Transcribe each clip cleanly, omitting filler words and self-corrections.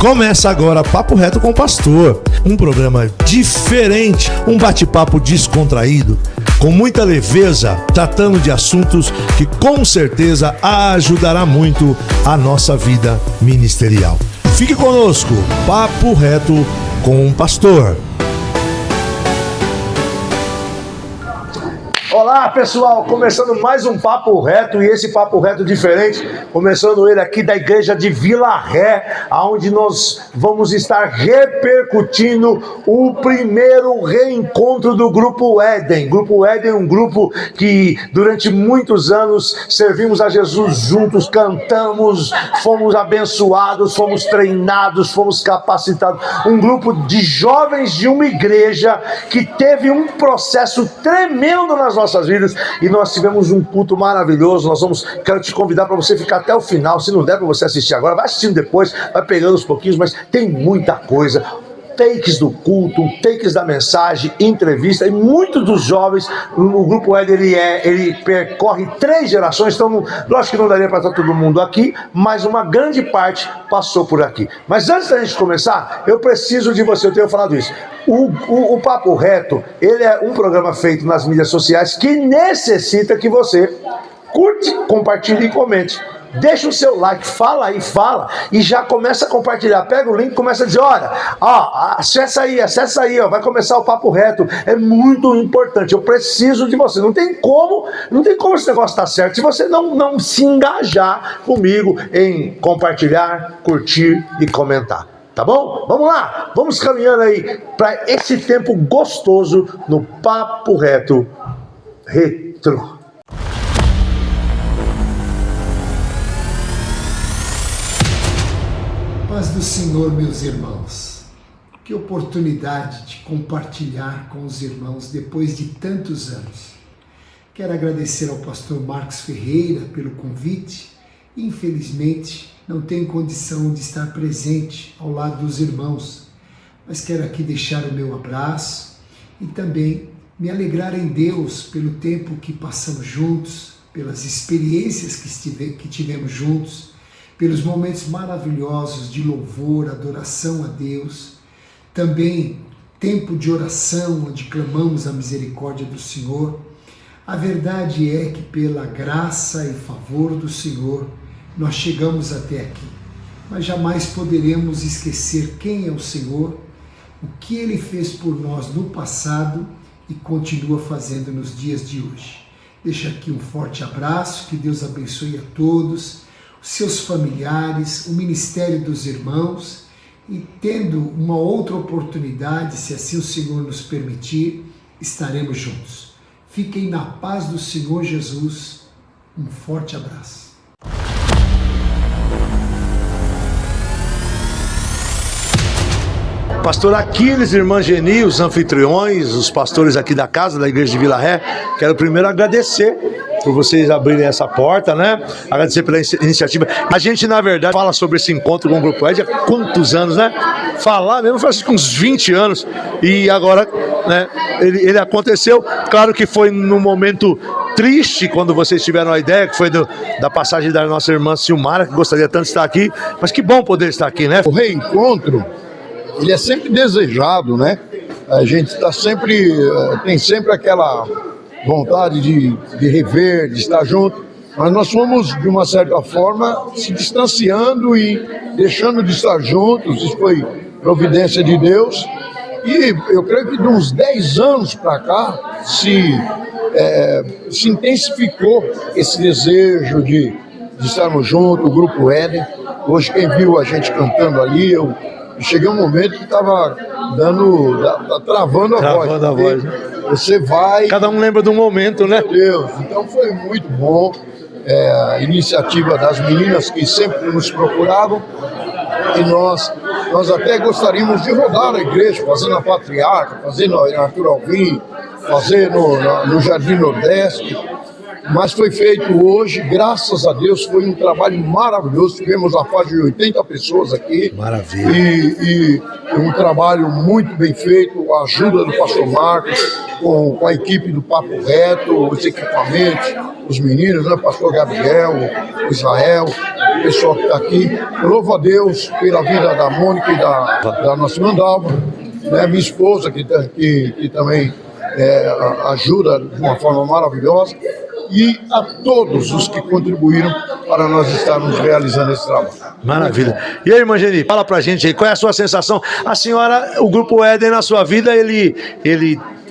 Começa agora Papo Reto com o Pastor, um programa diferente, um bate-papo descontraído, com muita leveza, tratando de assuntos que com certeza ajudará muito a nossa vida ministerial. Fique conosco, Papo Reto com o Pastor. Olá pessoal, começando mais um Papo Reto, e esse Papo Reto diferente, começando ele aqui da igreja de Vila Ré, onde nós vamos estar repercutindo o primeiro reencontro do Grupo Éden. Grupo Éden é um grupo que durante muitos anos servimos a Jesus juntos, cantamos, fomos abençoados, fomos treinados, fomos capacitados. Um grupo de jovens de uma igreja que teve um processo tremendo nas nossas vidas, e nós tivemos um culto maravilhoso. Quero te convidar para você ficar até o final. Se não der para você assistir agora, vai assistindo depois, vai pegando os pouquinhos, mas tem muita coisa. Takes do culto, takes da mensagem, entrevista, e muitos dos jovens no Grupo Éden, ele percorre 3 gerações, então lógico que não daria para estar todo mundo aqui, mas uma grande parte passou por aqui. Mas antes da gente começar, eu preciso de você, eu tenho falado isso. O Papo Reto, ele é um programa feito nas mídias sociais que necessita que você curte, compartilhe e comente. Deixa o seu like, fala e já começa a compartilhar. Pega o link e começa a dizer, olha, acessa aí, ó, vai começar o Papo Reto. É muito importante, eu preciso de você. Não tem como esse negócio estar certo se você não se engajar comigo em compartilhar, curtir e comentar. Tá bom? Vamos lá, vamos caminhando aí para esse tempo gostoso no Papo Reto Retro. Paz do Senhor, meus irmãos. Que oportunidade de compartilhar com os irmãos depois de tantos anos. Quero agradecer ao pastor Marcos Ferreira pelo convite. Infelizmente, não tenho condição de estar presente ao lado dos irmãos, mas quero aqui deixar o meu abraço e também me alegrar em Deus pelo tempo que passamos juntos, pelas experiências que tivemos juntos, pelos momentos maravilhosos de louvor, adoração a Deus, também tempo de oração, onde clamamos a misericórdia do Senhor. A verdade é que pela graça e favor do Senhor, nós chegamos até aqui, mas jamais poderemos esquecer quem é o Senhor, o que Ele fez por nós no passado e continua fazendo nos dias de hoje. Deixo aqui um forte abraço, que Deus abençoe a todos, seus familiares, o ministério dos irmãos, e tendo uma outra oportunidade, se assim o Senhor nos permitir, estaremos juntos. Fiquem na paz do Senhor Jesus. Um forte abraço. Pastor Aquiles, irmã Geni, os anfitriões, os pastores aqui da casa, da igreja de Vila Ré, quero primeiro agradecer por vocês abrirem essa porta, né? Agradecer pela iniciativa. A gente, na verdade, fala sobre esse encontro com o Grupo Éden há quantos anos, né? Falar mesmo faz uns 20 anos, e agora, né, ele aconteceu. Claro que foi num momento triste quando vocês tiveram a ideia, que foi da passagem da nossa irmã Silmara, que gostaria tanto de estar aqui, mas que bom poder estar aqui, né? O reencontro, ele é sempre desejado, né? A gente está sempre, tem sempre aquela vontade de rever, de estar junto, mas nós fomos, de uma certa forma, se distanciando e deixando de estar juntos. Isso foi providência de Deus, e eu creio que de uns 10 anos para cá se intensificou esse desejo de estarmos juntos, o Grupo Éden. Hoje quem viu a gente cantando ali, cheguei um momento que estava travando a voz. Você vai... Cada um lembra de um momento, né? Meu Deus, então foi muito bom. A iniciativa das meninas que sempre nos procuravam, e nós até gostaríamos de rodar a igreja, fazer na Patriarca, fazer no Arthur Alvim, fazer no Jardim Nordeste, mas foi feito hoje, graças a Deus, foi um trabalho maravilhoso. Tivemos a faixa de 80 pessoas aqui. Maravilha. E um trabalho muito bem feito, a ajuda do pastor Marcos, com a equipe do Papo Reto, os equipamentos, os meninos, né? Pastor Gabriel, o Israel, o pessoal que está aqui. Louvo a Deus pela vida da Mônica e da nossa irmã Dalva, né? Minha esposa, que também ajuda de uma forma maravilhosa, e a todos os que contribuíram para nós estarmos realizando esse trabalho. Maravilha. E aí, irmã Geni, fala pra gente aí, qual é a sua sensação? A senhora, o Grupo Éden na sua vida, ele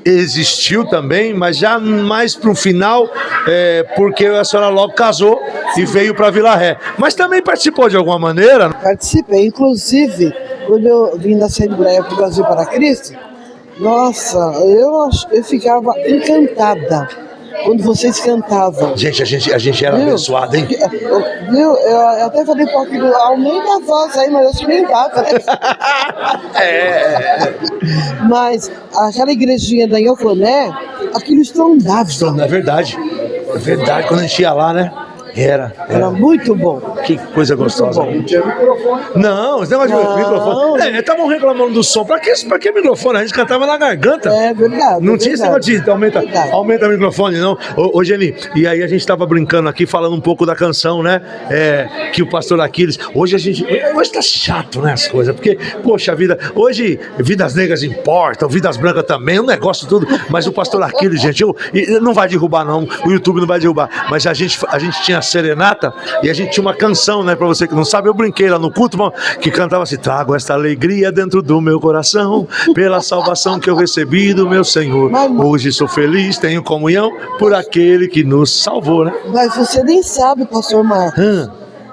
existiu também, mas já mais pro final, porque a senhora logo casou e veio para Vila Ré. Mas também participou de alguma maneira? Participei, inclusive, quando eu vim da Assembleia para o Brasil para Cristo, nossa, eu ficava encantada quando vocês cantavam. Gente, a gente era abençoado, hein? Viu? Eu até falei para aquilo, aumenta a voz aí, mas acho que nem dá, né? Mas aquela igrejinha da Ioconé, aquilo estrondava. É verdade. É verdade, quando a gente ia lá, né? Era muito bom. Que coisa gostosa. Não tinha microfone. Não, esse negócio de microfone. Estavam reclamando do som. Pra que microfone? A gente cantava na garganta. É verdade. Não tinha esse negócio de aumenta o microfone, não. Ô, Geni, e aí a gente tava brincando aqui, falando um pouco da canção, né? Que o pastor Aquiles. Hoje tá chato, né? As coisas. Porque, poxa vida, hoje vidas negras importam, vidas brancas também, um negócio tudo. Mas o pastor Aquiles, gente, não vai derrubar, não. O YouTube não vai derrubar. Mas a gente tinha serenata e a gente tinha uma canção, né, pra você que não sabe, eu brinquei lá no culto, que cantava assim: trago esta alegria dentro do meu coração, pela salvação que eu recebi do meu Senhor, hoje sou feliz, tenho comunhão por aquele que nos salvou, né? Mas você nem sabe, pastor Marcos,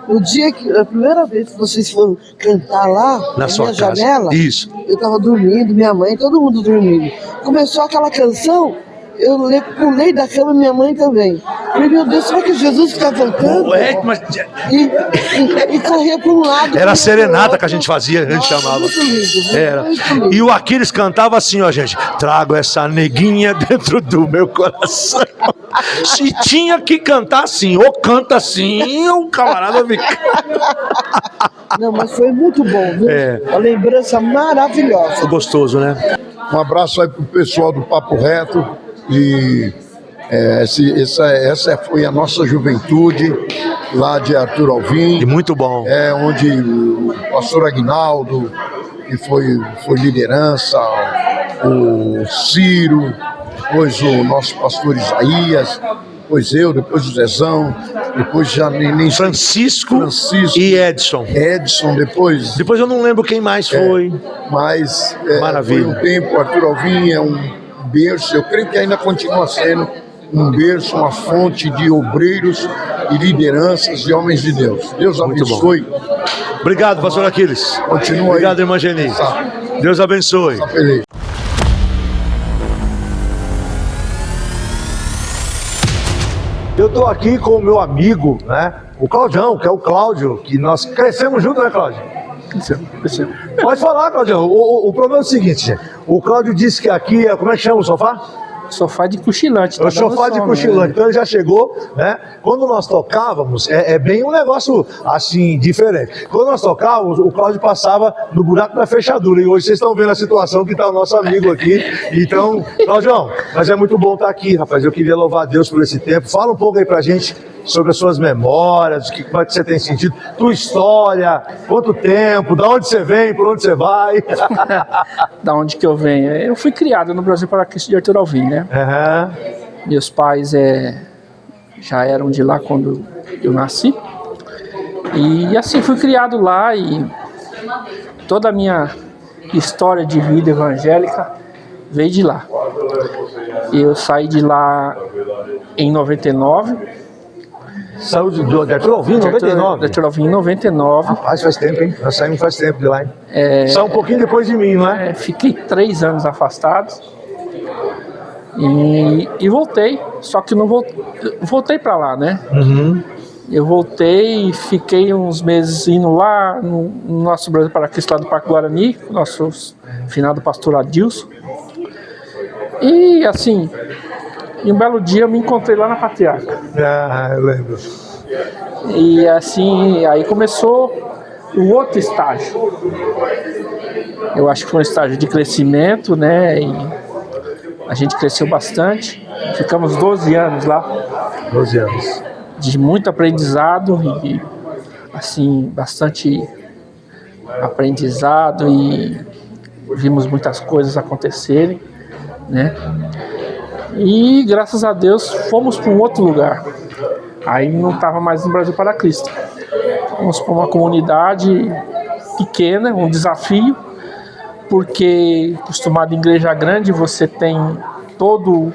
o dia que, a primeira vez que vocês foram cantar lá, na sua minha janela, isso. Eu tava dormindo, minha mãe, todo mundo dormindo, começou aquela canção, eu pulei da cama, minha mãe também. Falei, meu Deus, será que é Jesus que está cantando? E corria para um lado. Era a serenata que a gente fazia, a gente chamava. Muito lindo, era. Muito lindo. E o Aquiles cantava assim, ó, gente: trago essa neguinha dentro do meu coração. Se tinha que cantar assim, ou canta assim, o camarada fica. Não, mas foi muito bom, viu? Uma lembrança maravilhosa. Gostoso, né? Um abraço aí pro pessoal do Papo Reto. E essa foi a nossa juventude lá de Arthur Alvim. E muito bom. Onde o pastor Aguinaldo, que foi liderança, o Ciro, depois o nosso pastor Isaías, depois eu, depois o Zezão, depois já nem Francisco e Edson. Depois eu não lembro quem mais foi. Mas maravilha. Foi um tempo, Arthur Alvim é um berço, eu creio que ainda continua sendo um berço, uma fonte de obreiros e lideranças e homens de Deus. Deus abençoe. Obrigado, pastor Aquiles. Continua. Obrigado, irmã Geni. Deus abençoe. Eu estou aqui com o meu amigo, né? O Claudião, que é o Cláudio, que nós crescemos juntos, né, Cláudio? Crescemos. Pode falar, Claudião. O problema é o seguinte, gente. O Cláudio disse que aqui é, como é que chama o sofá? Sofá de cochilante. Tá, o sofá de cochilante. Né? Então ele já chegou, né? Quando nós tocávamos, é bem um negócio assim, diferente. Quando nós tocávamos, o Cláudio passava no buraco da fechadura. E hoje vocês estão vendo a situação que está o nosso amigo aqui. Então, Cláudio, mas é muito bom estar aqui, rapaz. Eu queria louvar a Deus por esse tempo. Fala um pouco aí pra gente sobre as suas memórias, como é que você tem sentido, tua história, quanto tempo, da onde você vem, por onde você vai. Da onde que eu venho? Eu fui criado no Brasil para Cristo de Arthur Alvim, né? Meus pais já eram de lá quando eu nasci. E assim, fui criado lá e toda a minha história de vida evangélica veio de lá. Eu saí de lá em 99. Saiu de Arthur Alvim em 99? De Arthur Alvim em 99. Rapaz, faz tempo, hein? Nós saímos faz tempo de lá, hein? Saiu um pouquinho depois de mim, não é? Fiquei 3 anos afastado. E voltei. Só que não voltei pra lá, né? Eu voltei e fiquei uns meses indo lá no nosso Brasil para Cristo lá do Parque Guarani, com o nosso finado pastor Adilson. E assim, E um belo dia eu me encontrei lá na Patriarca. Ah, eu lembro. E assim, aí começou o outro estágio. Eu acho que foi um estágio de crescimento, né? E a gente cresceu bastante. Ficamos 12 anos lá. 12 anos. De muito aprendizado e, assim, bastante aprendizado e vimos muitas coisas acontecerem, né? E graças a Deus fomos para um outro lugar. Aí não estava mais no Brasil para Cristo. Fomos para uma comunidade pequena, um desafio, porque acostumado em igreja grande você tem todo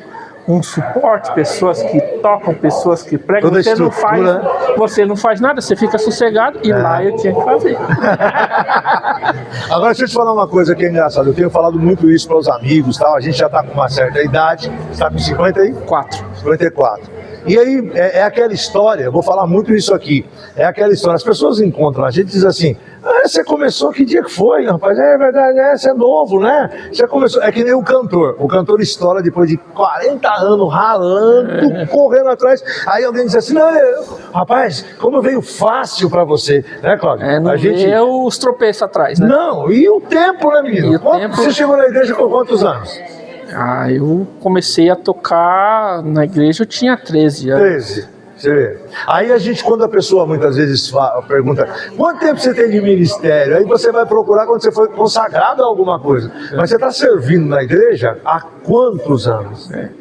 um suporte, pessoas que tocam, pessoas que pregam, você não faz nada, você fica sossegado e lá eu tinha que fazer. Agora deixa eu te falar uma coisa que é engraçada, eu tenho falado muito isso para os amigos, tal. A gente já está com uma certa idade, você está com 54. E aí é aquela história, eu vou falar muito isso aqui, é aquela história, as pessoas encontram, a gente diz assim, você começou, que dia que foi, rapaz? É verdade, você é novo, né? Você começou, é que nem o cantor estoura depois de 40 anos ralando, correndo atrás, aí alguém diz assim, não, rapaz, como veio fácil pra você, né, Cláudio? Não veio os tropeços atrás, né? Não, e o tempo, né, menino? Você chegou na igreja com quantos anos? Eu comecei a tocar na igreja, eu tinha 13 anos. 13, você vê. Aí a gente, quando a pessoa muitas vezes pergunta, quanto tempo você tem de ministério? Aí você vai procurar quando você foi consagrado a alguma coisa. Mas você está servindo na igreja há quantos anos? Né?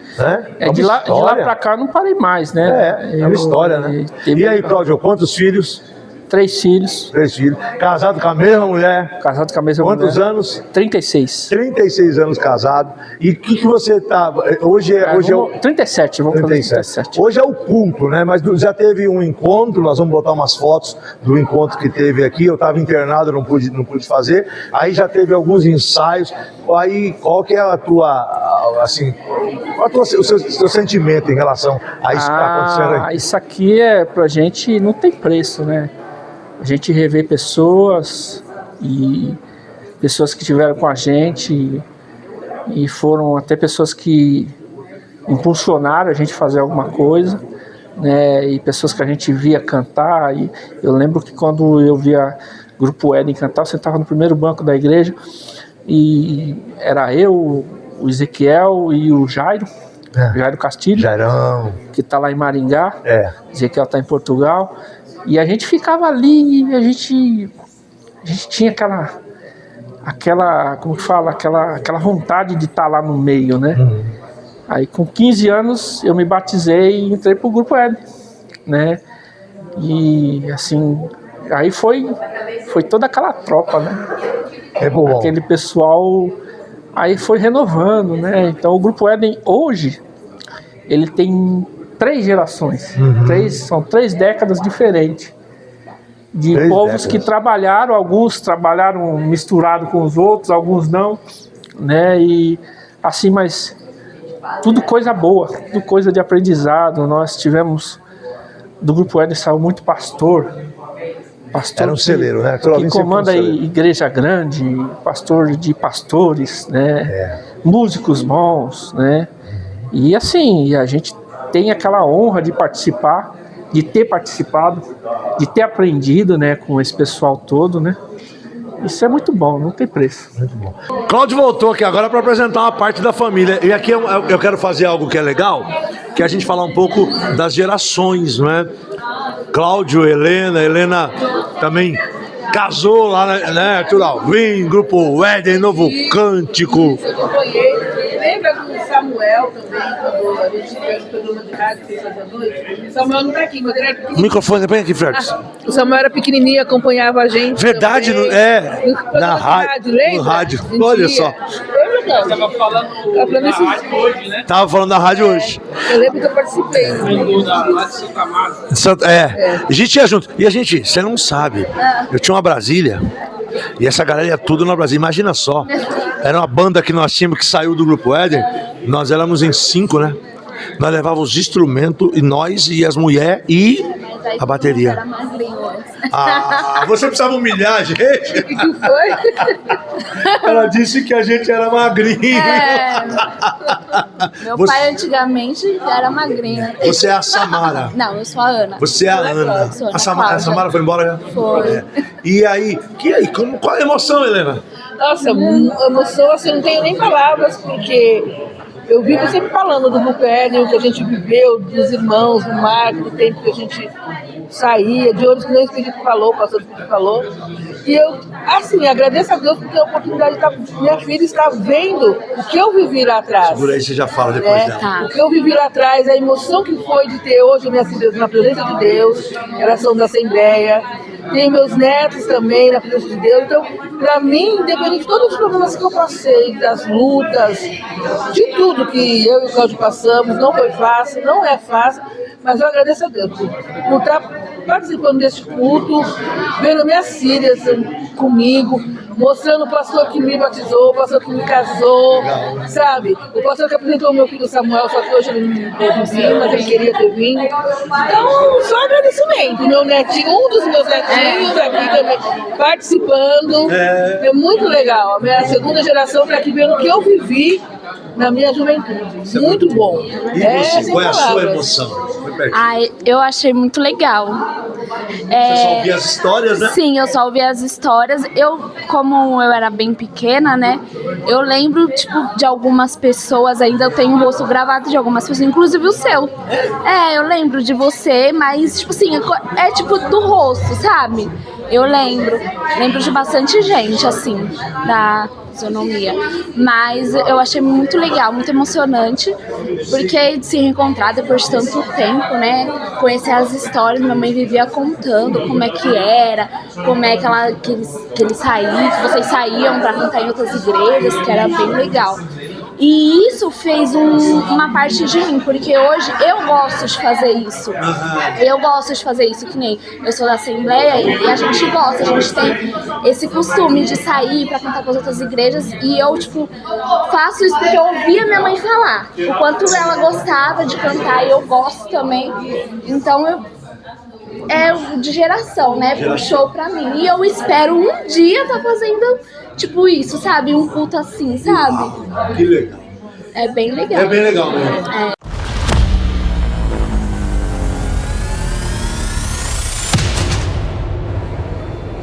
De lá pra cá eu não parei mais, né? É uma história, né? E aí, Cláudio, quantos filhos? 3 filhos. 3 filhos. Casado com a mesma mulher? Casado com a mesma mulher. Quantos anos? 36. 36 anos casado. E o que você tá... Hoje é o... 37, vamos fazer 37. Hoje é o culto, né? Mas já teve um encontro, nós vamos botar umas fotos do encontro que teve aqui. Eu estava internado, não pude fazer. Aí já teve alguns ensaios. Aí, qual que é a tua... assim, o seu sentimento em relação a isso que está acontecendo aí? Isso aqui pra gente não tem preço, né? A gente revê pessoas e pessoas que estiveram com a gente e foram até pessoas que impulsionaram a gente a fazer alguma coisa, né? E pessoas que a gente via cantar. E eu lembro que quando eu via o Grupo Éden cantar, eu sentava no primeiro banco da igreja e era eu, o Ezequiel e o Jairo Castilho, Jairão, que está lá em Maringá. Ezequiel está em Portugal. E a gente ficava ali e a gente tinha aquela, como que fala, aquela vontade de estar lá no meio, né? Aí com 15 anos eu me batizei e entrei pro Grupo Éden, né? E assim, aí foi toda aquela tropa, né? Aquele pessoal, aí foi renovando, né? Então o Grupo Éden hoje, ele tem 3 gerações, são 3 décadas diferentes de povos que trabalharam, alguns trabalharam misturado com os outros, alguns não, né? E assim, mas tudo coisa boa, tudo coisa de aprendizado. Nós tivemos, do Grupo Éden saiu muito pastor era um celeiro, né? Que comanda a igreja grande, pastor de pastores, né? Músicos bons, né? E assim, a gente tem aquela honra de participar, de ter participado, de ter aprendido, né, com esse pessoal todo, né? Isso é muito bom, não tem preço. Muito bom. Cláudio voltou aqui agora para apresentar uma parte da família. E aqui eu quero fazer algo que é legal, que é a gente falar um pouco das gerações, não é? Cláudio, Helena também casou lá, né? Arthur Alvim, Grupo Éden, Novo Cântico. Lembra do Samuel também, quando a gente fez o programa de rádio 6 horas da noite? O Samuel não tá aqui, mas ele era pequenininho. O microfone, põe aqui, Fergus. O Samuel era pequenininho, acompanhava a gente. Verdade, na rádio. Lembra? No rádio, olha só. Lembra, não? Tava falando da rádio hoje, né? Tava falando da rádio hoje. Eu lembro que eu participei. Lá de Santa Amaro. A gente ia junto. E a gente, você não sabe, eu tinha uma Brasília. E essa galera ia tudo na Brasília. Imagina só. Era uma banda que nós tínhamos que saiu do Grupo Éden. Nós éramos em 5, né? Nós levávamos os instrumentos, e nós e as mulheres, e Daí A bateria. Era magrinho antes. Ah, você precisava humilhar a gente? O que foi? Ela disse que a gente era magrinho. Meu Você- pai antigamente era magrinho. Você é a Samara. Não, eu sou a Ana. Você é a Ana. Sou A Samara foi embora já? Foi. É. E aí, qual a emoção, Helena? Nossa, emoção, assim, não tenho nem palavras, porque eu vivo sempre falando do Grupo Éden, o que a gente viveu, dos irmãos, do Marco, do tempo que a gente saía, de onde que nem o Espírito falou, o pastor Espírito falou. E eu, assim, agradeço a Deus por ter a oportunidade de minha filha estar vendo o que eu vivi lá atrás. Por aí você já fala depois dela. Tá. O que eu vivi lá atrás, a emoção que foi de ter hoje minhas filhas na presença de Deus, elas são da Assembleia, tenho meus netos também na presença de Deus. Então, para mim, independente de todos os problemas que eu passei, das lutas, de tudo que eu e o Cláudio passamos, não foi fácil, não é fácil, mas eu agradeço a Deus por estar participando deste culto, vendo minhas filhas comigo, mostrando o pastor que me batizou, o pastor que me casou, sabe? O pastor que apresentou o meu filho Samuel, só que hoje ele não pôde vir, mas ele queria ter vindo. Então, só agradecimento. Meu netinho, um dos meus netinhos aqui também participando. É muito legal. A minha segunda geração está aqui vendo o que eu vivi na minha juventude. Muito bom. E você, sem qual é a sua palavras. emoção? Foi pertinho. Ai, eu achei muito legal. Você só ouvia as histórias, né? Sim, eu só ouvi as histórias. Como eu era bem pequena, né? Eu lembro, tipo, de algumas pessoas, ainda eu tenho o rosto gravado de algumas pessoas, inclusive o seu. Eu lembro de você, mas, tipo assim, é tipo do rosto, sabe? Eu lembro de bastante gente, assim, da fisionomia. Mas eu achei muito legal, muito emocionante, porque de se reencontrar depois de tanto tempo, né? Conhecer as histórias, minha mãe vivia contando como é que era, como é que eles saíam, que vocês saíam pra cantar em outras igrejas, que era bem legal. E isso fez uma parte de mim, porque hoje eu gosto de fazer isso. Eu gosto de fazer isso, que nem eu sou da Assembleia e a gente gosta, a gente tem esse costume de sair pra cantar com as outras igrejas e eu, tipo, faço isso porque eu ouvia minha mãe falar o quanto ela gostava de cantar e eu gosto também. Então é de geração, né? Puxou pra mim. E eu espero um dia estar fazendo, tipo, isso, sabe? Um culto assim, sabe? Que legal. É bem legal. É bem legal mesmo.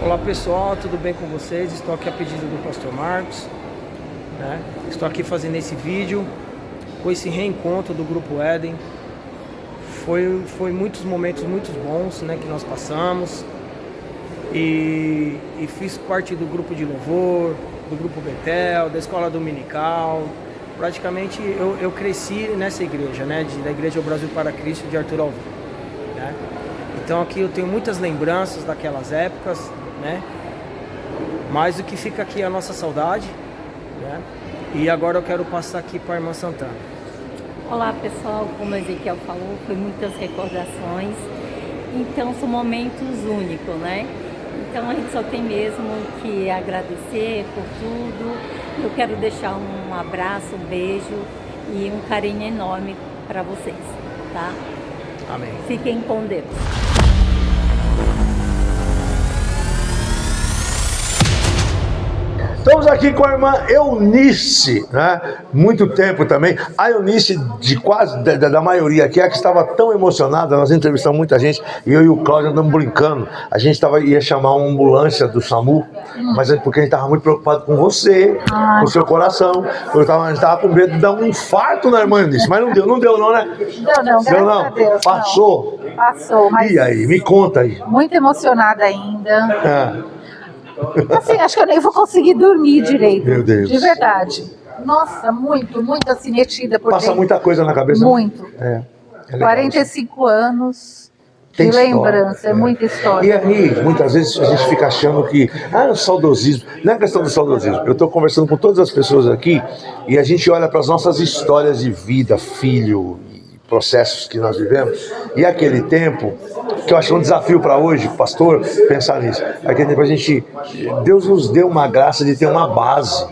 Olá pessoal, tudo bem com vocês? Estou aqui a pedido do pastor Marcos, né? Estou aqui fazendo esse vídeo com esse reencontro do Grupo Éden. Foi muitos momentos muito bons, né, que nós passamos e fiz parte do grupo de louvor, do grupo Betel, da escola dominical. Praticamente eu cresci nessa igreja, né, da Igreja Brasil para Cristo de Arthur Alvim, né? Então aqui eu tenho muitas lembranças daquelas épocas, né? Mais do que fica aqui a nossa saudade, né? E agora eu quero passar aqui para a irmã Santana. Olá pessoal, como o Ezequiel falou, foi muitas recordações, então são momentos únicos, né? Então a gente só tem mesmo que agradecer por tudo. Eu quero deixar um abraço, um beijo e um carinho enorme para vocês, tá? Amém. Fiquem com Deus. Estamos aqui com a irmã Eunice, né? Muito tempo também. A Eunice, de quase da maioria aqui, é a que estava tão emocionada. Nós entrevistamos muita gente e eu e o Cláudio andamos brincando. A gente ia chamar uma ambulância do SAMU, mas é porque a gente estava muito preocupado com você, com o seu coração. A gente estava com medo de dar um infarto na irmã Eunice, mas não deu não, né? Deu não, A Deus, passou. Não. Passou, mas E aí, me conta aí. muito emocionada ainda. É. Assim, acho que eu nem vou conseguir dormir direito. Meu Deus. De verdade. Nossa, muito assim, metida por Passa dentro. muita coisa na cabeça. Muito. É legal 45 anos Tem de história, lembrança, é muita E história. aí, muitas vezes a gente fica achando que o saudosismo, não é questão do saudosismo. Eu estou conversando com todas as pessoas aqui e a gente olha para as nossas histórias de vida, filho, e processos que nós vivemos, e aquele tempo que eu acho que é um desafio para hoje, pastor, pensar nisso. Aqui pra gente, Deus nos deu uma graça de ter uma base,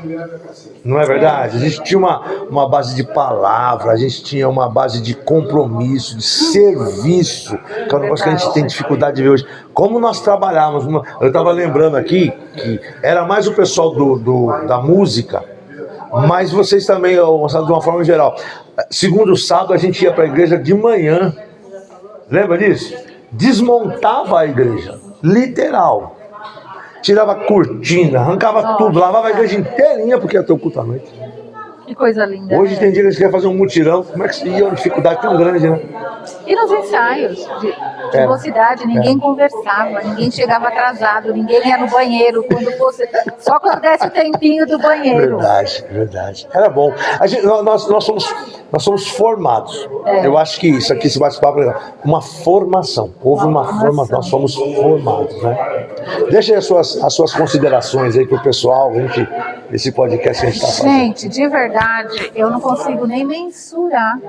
não é verdade? A gente tinha uma base de palavra, a gente tinha uma base de compromisso, de serviço, que é um negócio que a gente tem dificuldade de ver hoje. Como nós trabalhávamos, eu estava lembrando aqui que era mais o pessoal da música, mas vocês também, de uma forma geral. Segundo sábado a gente ia para a igreja de manhã, lembra disso? Desmontava a igreja, literal. Tirava cortina, arrancava tudo, lavava a igreja inteirinha porque ia ter o culto à noite. Que coisa linda. Hoje tem dia que eles querem fazer um mutirão, como é que se ia? Uma dificuldade tão grande, né? E nos ensaios de mocidade, ninguém conversava, ninguém chegava atrasado, ninguém ia no banheiro só quando desse o tempinho do banheiro. Verdade. Era bom. Nós somos formados. Eu acho que isso aqui se bate-papo é uma formação. Houve uma formação, nós somos formados, né? Deixa aí as suas considerações aí pro pessoal, esse podcast que a gente está fazendo. Gente, de verdade, eu não consigo nem mensurar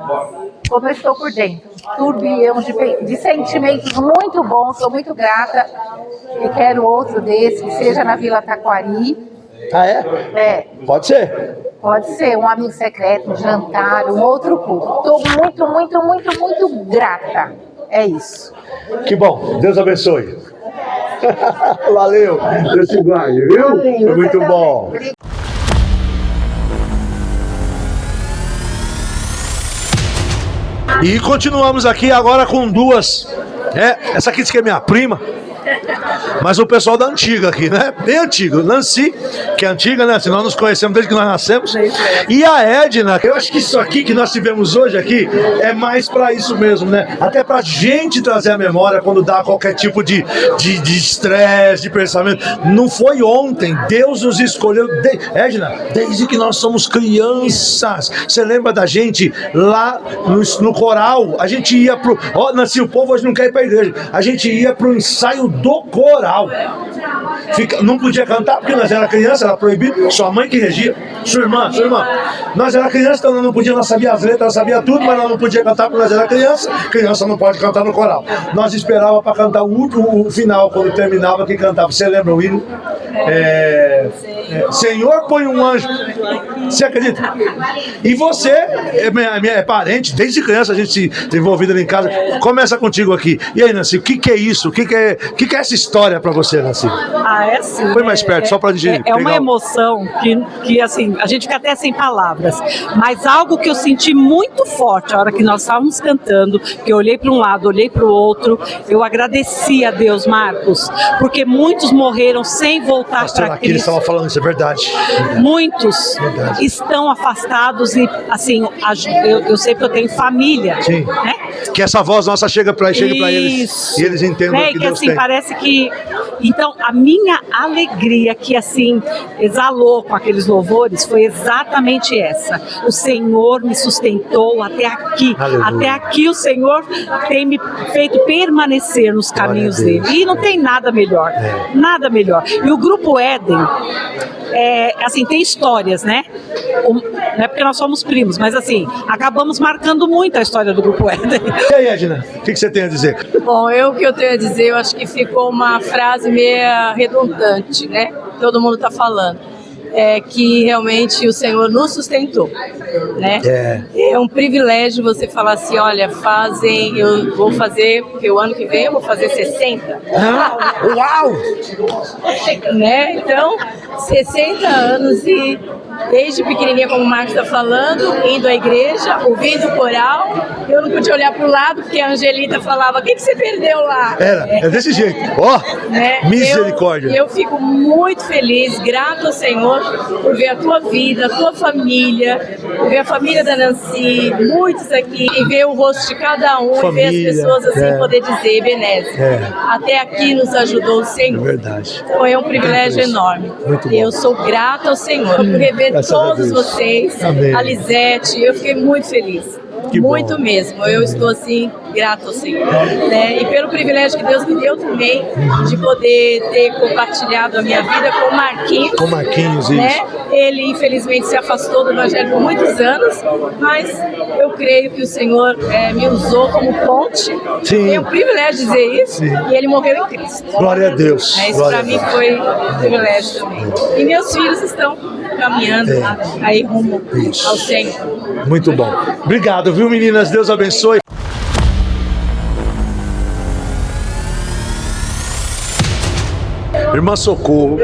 como eu estou por dentro. Turbilhão de sentimentos muito bons, sou muito grata e quero outro desse, que seja na Vila Taquari. Ah, é? É. Pode ser? Pode ser um amigo secreto, um jantar, um outro culto. Estou muito grata. É isso. Que bom, Deus abençoe. Valeu, Deus te guarde, viu? Foi muito bom. E continuamos aqui agora com duas. Essa aqui diz que é minha prima. Mas o pessoal da antiga aqui, né? Bem antigo. Nancy, que é antiga, né? Nós nos conhecemos desde que nós nascemos. E a Edna, eu acho que isso aqui que nós tivemos hoje aqui é mais pra isso mesmo, né? Até pra gente trazer a memória quando dá qualquer tipo de estresse, de pensamento. Não foi ontem, Deus nos escolheu. Edna, desde que nós somos crianças. Você lembra da gente lá no coral? A gente ia pro... Nancy, o povo hoje não quer ir pra igreja. A gente ia pro ensaio do coral. Não podia cantar porque nós era criança, era proibido. Sua mãe que regia, sua irmã. Nós era criança, então nós não podíamos, nós sabia as letras, nós sabia tudo, mas nós não podia cantar porque nós era criança. Criança não pode cantar no coral. Nós esperava para cantar o final, quando terminava, que cantava. Você lembra o hino? Senhor, põe um anjo. Você acredita? E você é parente, desde criança a gente se envolvida ali em casa. Começa contigo aqui. E aí, Nancy, o que é isso? O que é essa história pra você, Nancy? É assim. Põe mais perto, só pra gente. É uma emoção que assim, a gente fica até sem palavras. Mas algo que eu senti muito forte a hora que nós estávamos cantando, que eu olhei para um lado, olhei para o outro, eu agradeci a Deus, Marcos, porque muitos morreram sem voltar para Cristo. Eles estavam falando isso, é verdade. Muitos estão afastados e, assim, eu sei que eu tenho família. Sim. Né? Que essa voz nossa chega para eles e eles entendam o que Deus assim, tem. Parece que... Então, a minha alegria que, assim, exalou com aqueles louvores foi exatamente essa. O Senhor me sustentou até aqui. Aleluia. Até aqui o Senhor tem me feito permanecer nos caminhos dele. E não tem nada melhor. Nada melhor. E o Grupo Éden, assim, tem histórias, né? Não é porque nós somos primos, mas assim, acabamos marcando muito a história do Grupo Éden. E aí, Edna, o que você tem a dizer? Bom, o que eu tenho a dizer, eu acho que ficou uma frase meio redundante, né? Todo mundo está falando. Que realmente o Senhor nos sustentou, né? É um privilégio você falar assim, olha, eu vou fazer, porque o ano que vem eu vou fazer 60. Uau! Né? Então, 60 anos e desde pequenininha, como o Marcos está falando, indo à igreja, ouvindo o coral, eu não podia olhar para o lado, porque a Angelita falava, o que você perdeu lá? É desse jeito, né? Misericórdia. Eu fico muito feliz, grato ao Senhor, por ver a tua vida, a tua família, por ver a família da Nancy, muitos aqui, e ver o rosto de cada um, família, e ver as pessoas assim, poder dizer, Ebenezer, até aqui nos ajudou o Senhor. É verdade. Então é um privilégio enorme. Muito eu sou grata ao Senhor por rever todos vocês, a Lisete, eu fiquei muito feliz. Muito mesmo, eu estou assim, grata ao Senhor, né? E pelo privilégio que Deus me deu também de poder ter compartilhado a minha vida com o Marquinhos, isso. Né? Ele, infelizmente, se afastou do Evangelho por muitos anos, mas eu creio que o Senhor me usou como ponte. Sim. Tenho o privilégio de dizer isso. Sim. E ele morreu em Cristo. Glória a Deus. Isso Glória para a mim Deus. foi um privilégio também. E meus filhos estão caminhando aí rumo ao Senhor. Muito bom. Obrigado, viu, meninas? Deus abençoe. Irmã Socorro,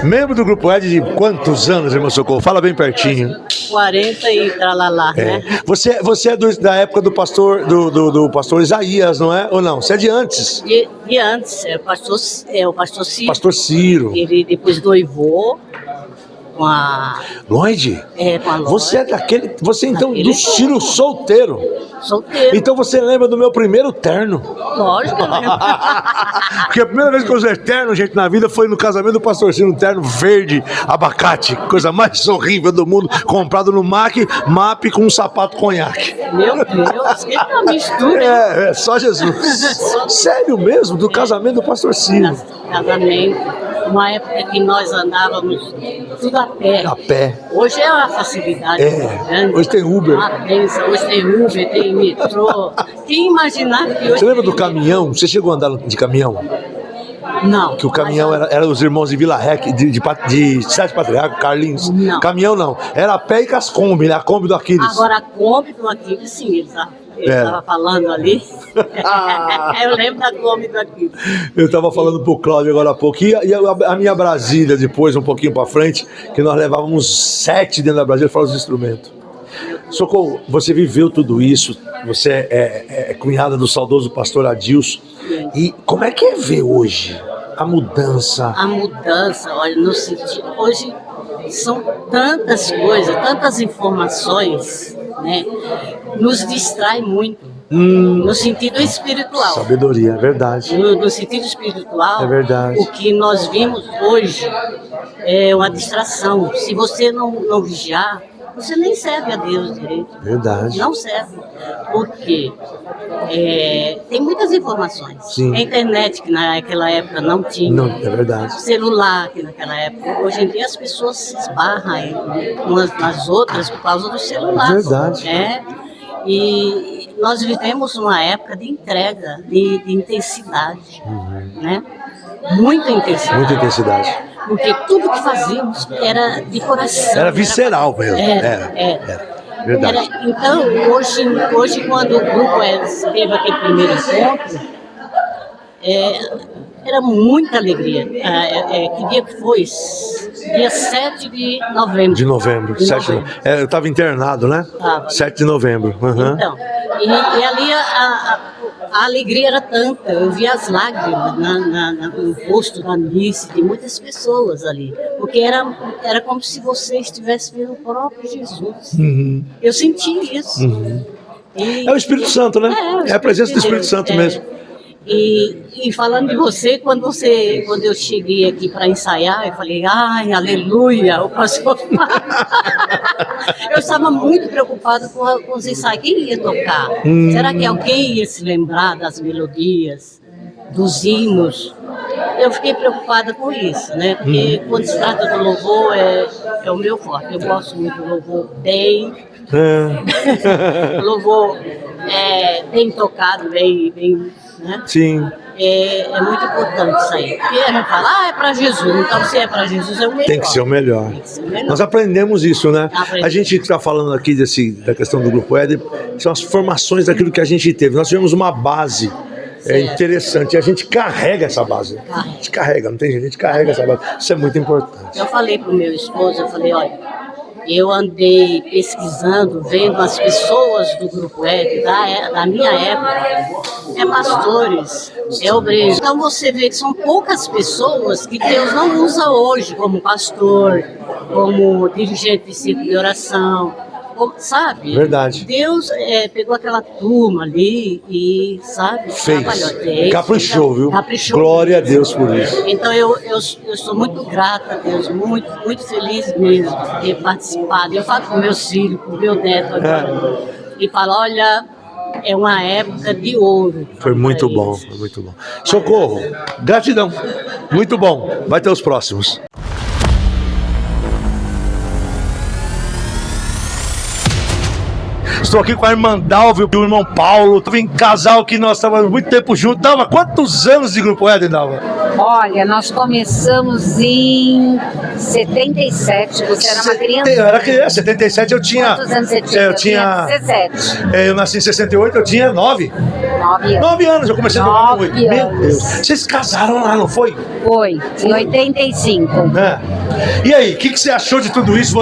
membro do Grupo Ed de quantos anos, irmã Socorro? Fala bem pertinho. 40 e tralalá, né? Você é da época do pastor pastor Isaías, não é? Ou não? Você é de antes? De antes, é o pastor Ciro. Pastor Ciro. Ele depois noivou com a... Lloyd? Com a Lloyd. Você é daquele... Você então do Ciro solteiro. Solteiro. Então você lembra do meu primeiro terno? Lógico, eu lembro. Porque a primeira vez que eu usei terno, gente, na vida foi no casamento do pastor Ciro, um terno verde, abacate, coisa mais horrível do mundo, comprado no MAP com um sapato conhaque. Meu Deus, que uma mistura. É só Jesus. Sério mesmo, do casamento do pastor Ciro. Casamento, uma época que nós andávamos tudo a pé. A pé. Hoje é uma facilidade. Grande. Hoje tem Uber. Hoje tem Uber, tem metrô. Quem imaginar que hoje... Você lembra do caminhão? Você chegou a andar de caminhão? Não. Que o caminhão era os irmãos de Vila Rec, de Sete Patriarca, Carlinhos. Não. Caminhão não. Era a pé e com as Kombi, né? A Kombi do Aquiles. Agora a Kombi do Aquiles, sim, ele estava falando ali. Eu lembro da Kombi do Aquiles. Eu estava falando pro Cláudio agora há pouco. E a minha Brasília, depois, um pouquinho para frente, que nós levávamos 7 dentro da Brasília para os instrumentos. Socorro, você viveu tudo isso, você é cunhada do saudoso pastor Adilson. E como é que é ver hoje a mudança? A mudança, olha, no sentido, hoje são tantas coisas, tantas informações, né? Nos distrai muito, no sentido espiritual. Sabedoria, é verdade. No sentido espiritual, é verdade. O que nós vimos hoje é uma distração. Se você não vigiar, você nem serve a Deus direito. Verdade. Não serve. Porque tem muitas informações. Sim. A internet, que naquela época não tinha. Não, é verdade. Celular, que naquela época. Hoje em dia as pessoas se esbarram umas nas outras por causa do celular. Verdade. E nós vivemos uma época de entrega, de intensidade. Né? Muita intensidade. Muita intensidade. Porque tudo que fazíamos era de coração. Era visceral mesmo. Era. Verdade. Então, hoje, quando o grupo teve aquele primeiro encontro, era muita alegria. Que dia que foi? Dia 7 de novembro. De novembro. Eu estava internado, né? 7 de novembro. Então, e ali a alegria era tanta. Eu vi as lágrimas no rosto da Nice, de muitas pessoas ali. Porque era como se você estivesse vendo o próprio Jesus. Eu senti isso. É o Espírito Santo, né? É a presença do Espírito Santo mesmo. E falando de você, quando eu cheguei aqui para ensaiar, eu falei, ai, aleluia, o pastor. Eu estava muito preocupada com os ensaios. Quem ia tocar? Será que alguém ia se lembrar das melodias, dos hinos? Eu fiquei preocupada com isso, né? Porque quando se trata do louvor, é o meu forte. Eu gosto muito do louvor bem. O louvor bem tocado, bem, né? Sim. É muito importante isso aí. Porque a gente fala, é para Jesus. Então, se é para Jesus, é o melhor. Tem que ser o melhor. Nós aprendemos isso, né? A gente está falando aqui da questão do Grupo Éden, são as formações daquilo que a gente teve. Nós tivemos uma base interessante. E a gente carrega essa base. A gente carrega, não tem jeito, a gente carrega essa base. Isso é muito importante. Eu falei pro meu esposo, olha, eu andei pesquisando, vendo as pessoas do Grupo Éden, da minha época, pastores, obreiros. Então você vê que são poucas pessoas que Deus não usa hoje como pastor, como dirigente de círculo de oração, sabe? Verdade. Deus pegou aquela turma ali e, sabe? Fez. Caprichou, viu? Caprichou. Glória a Deus por isso. Então eu sou muito grata a Deus, muito, muito feliz mesmo de ter participado. Eu falo com meus filhos, com meu neto agora, e falo, olha, é uma época de ouro. Foi muito bom, foi muito bom. Socorro, gratidão. Muito bom. Vai ter os próximos. Estou aqui com a irmã Dalva e o irmão Paulo. Em casal que nós estávamos muito tempo juntos. Dalva, quantos anos de Grupo Éden, Dalva? Olha, nós começamos em 77, você era uma criança? Eu era criança, 77 eu tinha... Quantos anos você tinha? Eu tinha 17. Eu nasci em 68, eu tinha 9. 9 anos, eu comecei a jogar com 8. Meu Deus. Vocês casaram lá, não foi? Foi, em 85. E aí, o que você achou de tudo isso?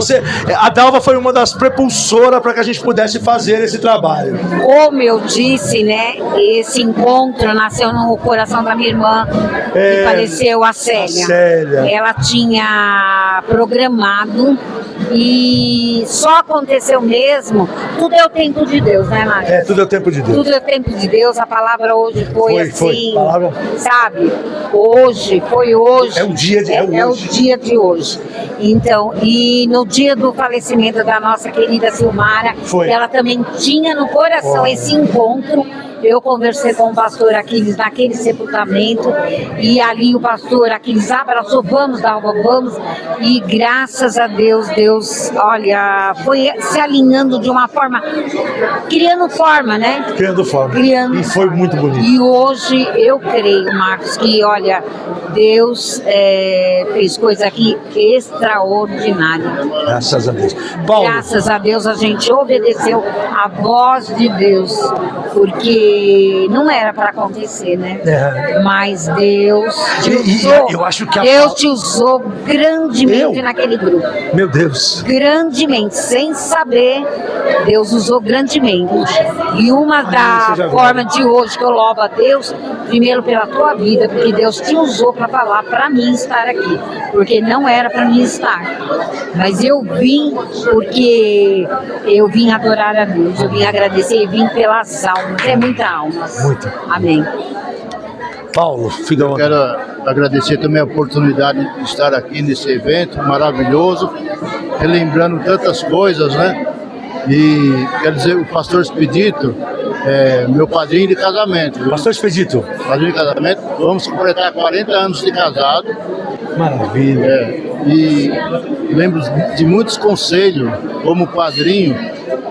A Dalva foi uma das prepulsoras para que a gente pudesse fazer esse trabalho. Como eu disse, né, esse encontro nasceu no coração da minha irmã, que faleceu, a Célia. Ela tinha programado e só aconteceu mesmo. Tudo é o tempo de Deus, né, Marcos? Tudo é o tempo de Deus. Tudo é o tempo de Deus. A palavra hoje foi assim, palavra... sabe? Foi hoje. É o dia de hoje. É o dia de hoje. Então, e no dia do falecimento da nossa querida Silmara, ela também tinha no coração esse encontro. Eu conversei com o pastor Aquiles naquele sepultamento e ali o pastor Aquiles abraçou, vamos, Dalva, vamos. E graças a Deus, Deus, olha, foi se alinhando de uma forma, criando forma, né? Criando forma. E foi muito bonito. E hoje eu creio, Marcos, que olha, Deus fez coisa aqui extraordinária. Graças a Deus. Paulo. Graças a Deus a gente obedeceu a voz de Deus, porque não era para acontecer, né? Mas Deus te usou. Eu acho que Deus te usou grandemente naquele grupo. Meu Deus. Grandemente, sem saber, Deus usou grandemente. E uma da forma de hoje que eu louvo a Deus, primeiro pela tua vida, porque Deus te usou para falar para mim estar aqui, porque não era para mim estar. Mas eu vim porque eu vim adorar a Deus, eu vim agradecer e vim pelas almas. É muita alma. Muito. Amém. Paulo, fica Eu quero agradecer também a oportunidade de estar aqui nesse evento maravilhoso, relembrando tantas coisas, né? E quero dizer, o pastor Expedito é meu padrinho de casamento. Viu? Pastor Expedito. Padrinho de casamento. Vamos completar 40 anos de casado. Maravilha. E lembro de muitos conselhos como padrinho,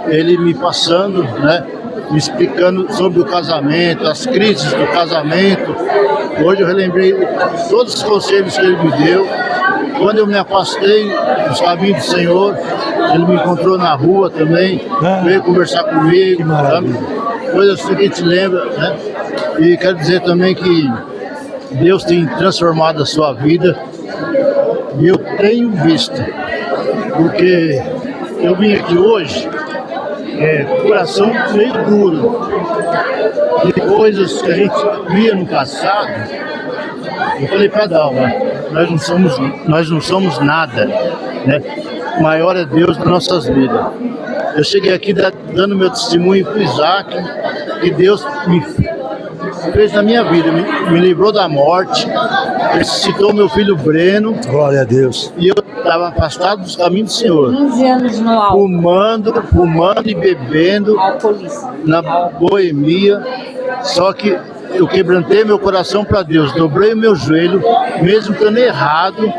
ele me passando, né? Me explicando sobre o casamento, as crises do casamento. Hoje eu relembrei todos os conselhos que ele me deu. Quando eu me afastei dos caminhos do Senhor, ele me encontrou na rua também, veio conversar comigo, sabe? Coisas que a gente lembra, né? E quero dizer também que Deus tem transformado a sua vida, e eu tenho visto, porque eu vim aqui hoje, coração meio duro, de coisas que a gente via no passado. Eu falei para Dalva, nós não somos nada, né? Maior é Deus nas nossas vidas. Eu cheguei aqui dando meu testemunho para o Isaac, que Deus me fez na minha vida, me livrou da morte, ressuscitou meu filho Breno. Glória a Deus. E eu estava afastado dos caminhos do Senhor. 15 anos no álcool. Fumando e bebendo na boemia. Só que eu quebrantei meu coração para Deus, dobrei o meu joelho, mesmo estando errado.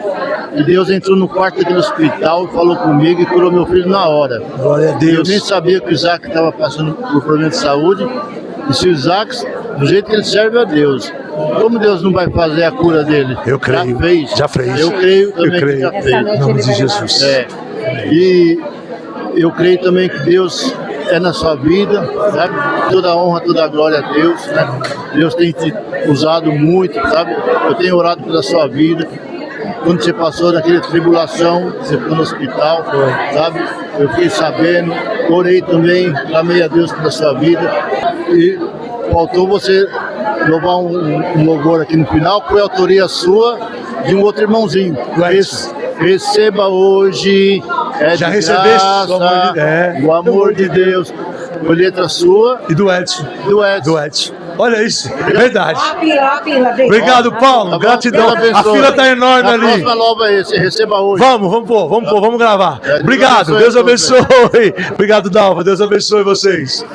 E Deus entrou no quarto daquele hospital, falou comigo e curou meu filho na hora. Glória a Deus. Eu nem sabia que o Isaac estava passando por problema de saúde. E se o Isaac, do jeito que ele serve a Deus, como Deus não vai fazer a cura dele? Eu creio. Já fez. Eu creio também que já fez. Em nome de Jesus. E eu creio também que Deus é na sua vida, sabe? Toda a honra, toda a glória a Deus, né? Deus tem te usado muito, sabe? Eu tenho orado pela sua vida. Quando você passou naquela tribulação, você ficou no hospital, sabe? Eu fiquei sabendo, orei também, clamei a Deus pela sua vida. E faltou você louvar um louvor aqui no final, que foi autoria sua de um outro irmãozinho. Receba hoje, já de recebeste graça, o amor de Deus. Foi letra sua e do Edson. Do Edson. Olha isso, é verdade. Obrigado, Obrigado, Paulo. Gratidão. A fila está enorme ali. A próxima loba é esse, receba hoje. Vamos gravar. Obrigado, Deus abençoe. Obrigado, Dalva. Deus abençoe vocês.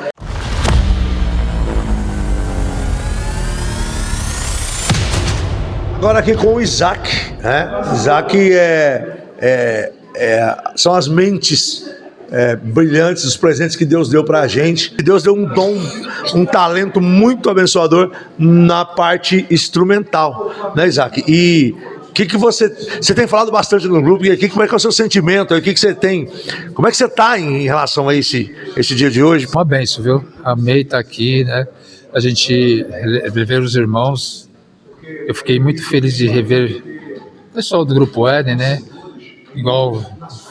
Agora aqui com o Isaac, né? Isaac são as mentes brilhantes, os presentes que Deus deu pra gente. Deus deu um dom, um talento muito abençoador na parte instrumental, né, Isaac? E que você tem falado bastante no grupo, e como é que é o seu sentimento, o que você tem, como é que você está em relação a esse dia de hoje? Uma benção, viu? Amei estar aqui, né? A gente rever os irmãos. Eu fiquei muito feliz de rever o pessoal do Grupo Éden, né? Igual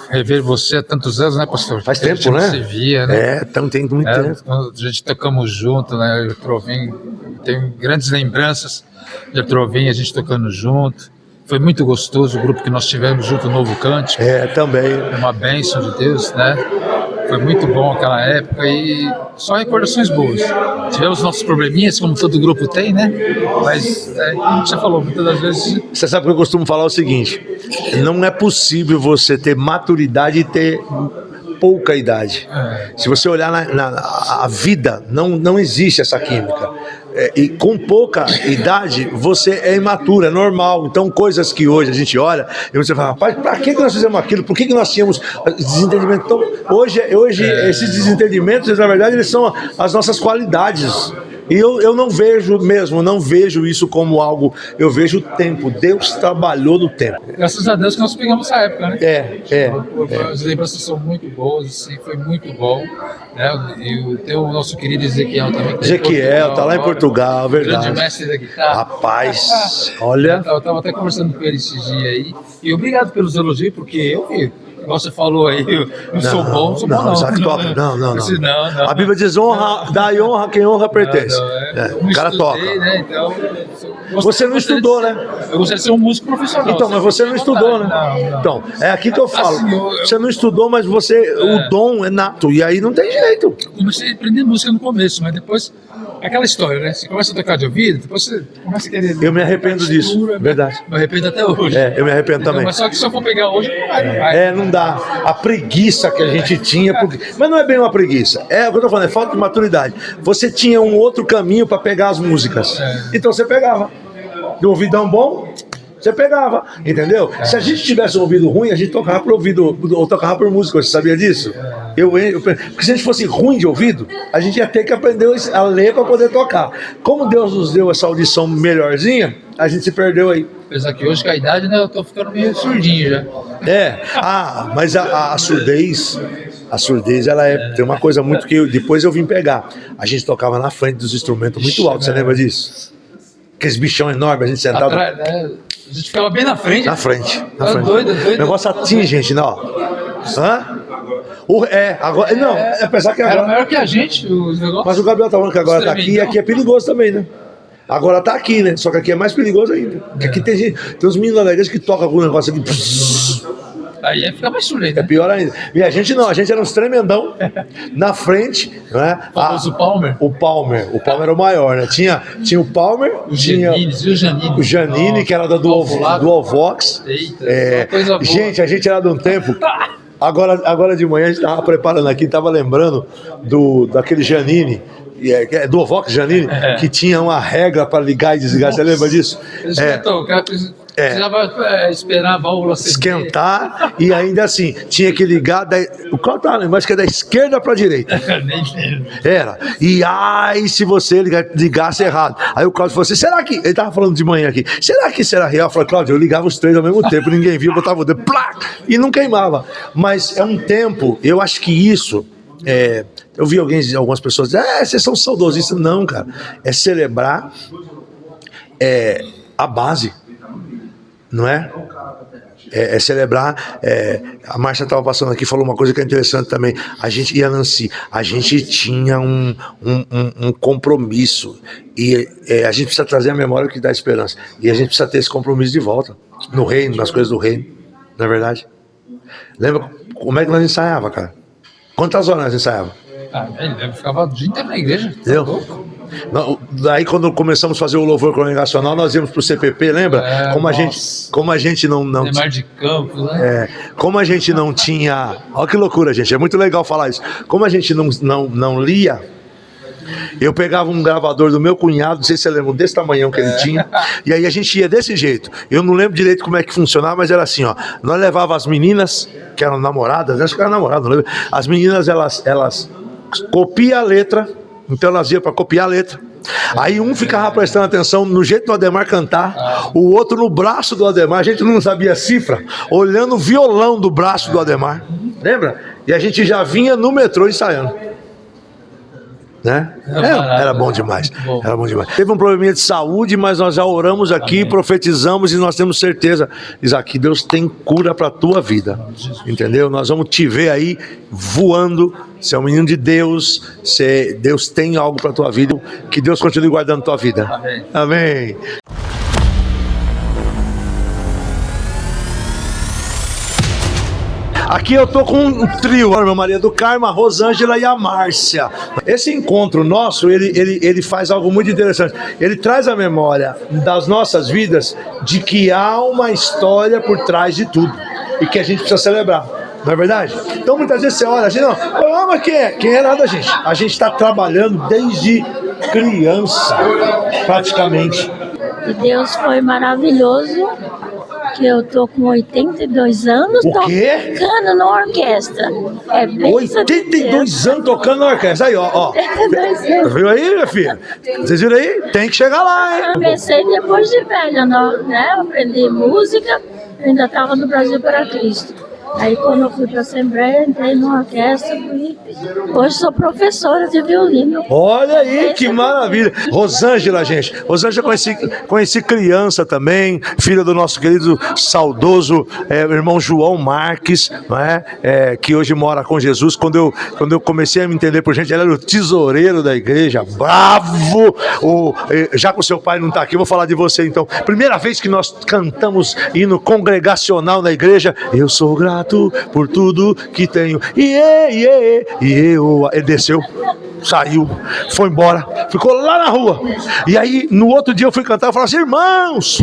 rever você há tantos anos, né, pastor? Faz tempo, né? Se via, né? Tem muito tempo. A gente tocamos junto, né? Eu Trovim, tenho grandes lembranças de Trovim, a gente tocando junto. Foi muito gostoso o grupo que nós tivemos junto, o Novo Cântico. Também. É uma bênção de Deus, né? Foi muito bom aquela época e só recordações boas. Tivemos nossos probleminhas, como todo grupo tem, né? Mas, como a gente já falou, muitas das vezes... Você sabe que eu costumo falar o seguinte: não é possível você ter maturidade e ter pouca idade. Se você olhar a vida, não existe essa química. E com pouca idade, você é imaturo, é normal. Então, coisas que hoje a gente olha e você fala, rapaz, para que nós fizemos aquilo? Por que nós tínhamos desentendimento? Então, hoje esses desentendimentos, na verdade, eles são as nossas qualidades. E eu não vejo isso como algo, eu vejo o tempo. Deus trabalhou no tempo. Graças a Deus que nós pegamos essa época, né? As lembranças são muito boas, assim, foi muito bom. Né? E tem o nosso querido Ezequiel também. Ezequiel, tá lá em Portugal, verdade. Grande mestre da guitarra. Rapaz, olha. Eu tava até conversando com ele esses dias aí. E obrigado pelos elogios, porque eu vi. Igual você falou aí, eu não sou bom, não. Isaac toca. Não. A Bíblia diz dai honra a quem honra pertence. O cara toca. Né? Então, você não estudou, né? Eu gostaria de ser um músico profissional. Então, mas você não estudou, né? Não. Então, é aqui que eu falo. Assim, você não estudou, mas o dom é nato. E aí não tem jeito. Comecei a aprender música no começo, mas depois... Aquela história, né? Você começa a tocar de ouvido, depois você começa a querer... Eu me arrependo disso, verdade. Me arrependo até hoje. Eu me arrependo também. Mas só que se eu for pegar hoje, não vai. Não dá. A preguiça que a gente tinha... Mas não é bem uma preguiça. É o que eu tô falando, é falta de maturidade. Você tinha um outro caminho para pegar as músicas. Então você pegava. De um ouvidão bom... Você pegava, entendeu? Se a gente tivesse um ouvido ruim, a gente tocava por ouvido, ou tocava por música, você sabia disso? Porque se a gente fosse ruim de ouvido, a gente ia ter que aprender a ler para poder tocar. Como Deus nos deu essa audição melhorzinha, a gente se perdeu aí. Apesar que hoje com a idade, né, eu tô ficando meio surdinho já. Mas a surdez, ela tem uma coisa muito que depois eu vim pegar. A gente tocava na frente dos instrumentos muito altos, você lembra disso? Aqueles bichão enormes, a gente sentava... Atrás, né? A gente ficava bem na frente. Na frente. Doido. O negócio atinge, gente, não. Agora... Não, apesar que agora... Era maior que a gente, os negócios. Mas o Gabriel tá falando que agora tá aqui, e aqui é perigoso também, né? Agora tá aqui, né? Só que aqui é mais perigoso ainda. Porque aqui tem uns meninos da igreja que tocam algum negócio aqui... Aí fica mais surdo, né? É pior ainda. E a gente não, a gente era uns tremendão na frente, né? O Palmer. O Palmer era o maior, né? Tinha o Palmer, o Janine, que era do Alvox. Gente, a gente era de um tempo. Agora de manhã a gente tava preparando aqui, tava lembrando daquele Janine. Do Alvox Janine, que tinha uma regra para ligar e desligar. Você lembra disso? Precisava esperar a válvula esquentar e ainda assim tinha que ligar o qual tá, acho que é da esquerda para a direita. Era. E aí se você ligasse errado, aí o Cláudio falou assim, será que ele tava falando de manhã aqui, será que será real? Eu falei, Cláudio, eu ligava os três ao mesmo tempo, ninguém via, botava o dedo, plá, e não queimava. Mas é um tempo, eu acho que isso eu vi algumas pessoas dizer, vocês são saudosistas. Não, cara, é celebrar a base. Não é? É celebrar. A Márcia estava passando aqui, falou uma coisa que é interessante também. A gente, e a Nancy, a gente tinha um compromisso. E a gente precisa trazer a memória que dá esperança. E a gente precisa ter esse compromisso de volta. No reino, nas coisas do reino. Não é verdade? Lembra como é que nós ensaiava, cara? Quantas horas nós ensaiava? Eu ficava o dia inteiro na igreja. Entendeu? Daí quando começamos a fazer o louvor congregacional, nós íamos pro CPP, lembra? Como a gente não Mar de Campos, né? Como a gente não tinha, olha que loucura, gente, é muito legal falar isso. Como a gente não lia, Eu pegava um gravador do meu cunhado, não sei se você lembra, desse tamanhão que ele tinha, e aí a gente ia desse jeito. Eu não lembro direito como é que funcionava, mas era assim, ó. Nós levava as meninas, que eram namoradas, acho que eram namoradas, não lembro. As meninas, elas copiam a letra, então elas iam para copiar a letra. Aí um ficava prestando atenção no jeito do Ademar cantar, o outro no braço do Ademar, a gente não sabia a cifra, olhando o violão do braço do Ademar, lembra? E a gente já vinha no metrô ensaiando. Né? Era bom demais. Era bom demais. Teve um probleminha de saúde, mas nós já oramos aqui, profetizamos e nós temos certeza, Isaac, Deus tem cura para a tua vida, entendeu? Nós vamos te ver aí voando. Você é um menino de Deus, Deus tem algo para a tua vida, que Deus continue guardando a tua vida. Amém. Amém. Aqui eu tô com um trio, a irmã Maria do Carmo, a Rosângela e a Márcia. Esse encontro nosso, ele faz algo muito interessante. Ele traz a memória das nossas vidas de que há uma história por trás de tudo e que a gente precisa celebrar. Não é verdade? Então muitas vezes você olha, a gente não, mas quem é? Quem é nada, gente? A gente está trabalhando desde criança, praticamente. E Deus foi maravilhoso. Que eu tô com 82 anos, tocando na orquestra. É bem 82 anos tocando na orquestra. Aí, ó. 82 anos. Viu aí, minha filha? Vocês viram aí? Tem que chegar lá, hein? Comecei depois de velha, né? Eu aprendi música, eu ainda estava no Brasil para Cristo. Aí quando eu fui para a Assembleia, entrei numa orquestra e hoje sou professora de violino. Olha aí, que maravilha. Rosângela, gente. Rosângela conheci criança também, filha do nosso querido, saudoso irmão João Marques, não é? Que hoje mora com Jesus. Quando eu comecei a me entender por gente, ele era o tesoureiro da igreja, bravo. Já que o seu pai não está aqui, eu vou falar de você então. Primeira vez que nós cantamos hino congregacional na igreja, eu sou grato por tudo que tenho. Ele desceu, saiu, foi embora, ficou lá na rua. E aí, no outro dia eu fui cantar e falei assim, irmãos,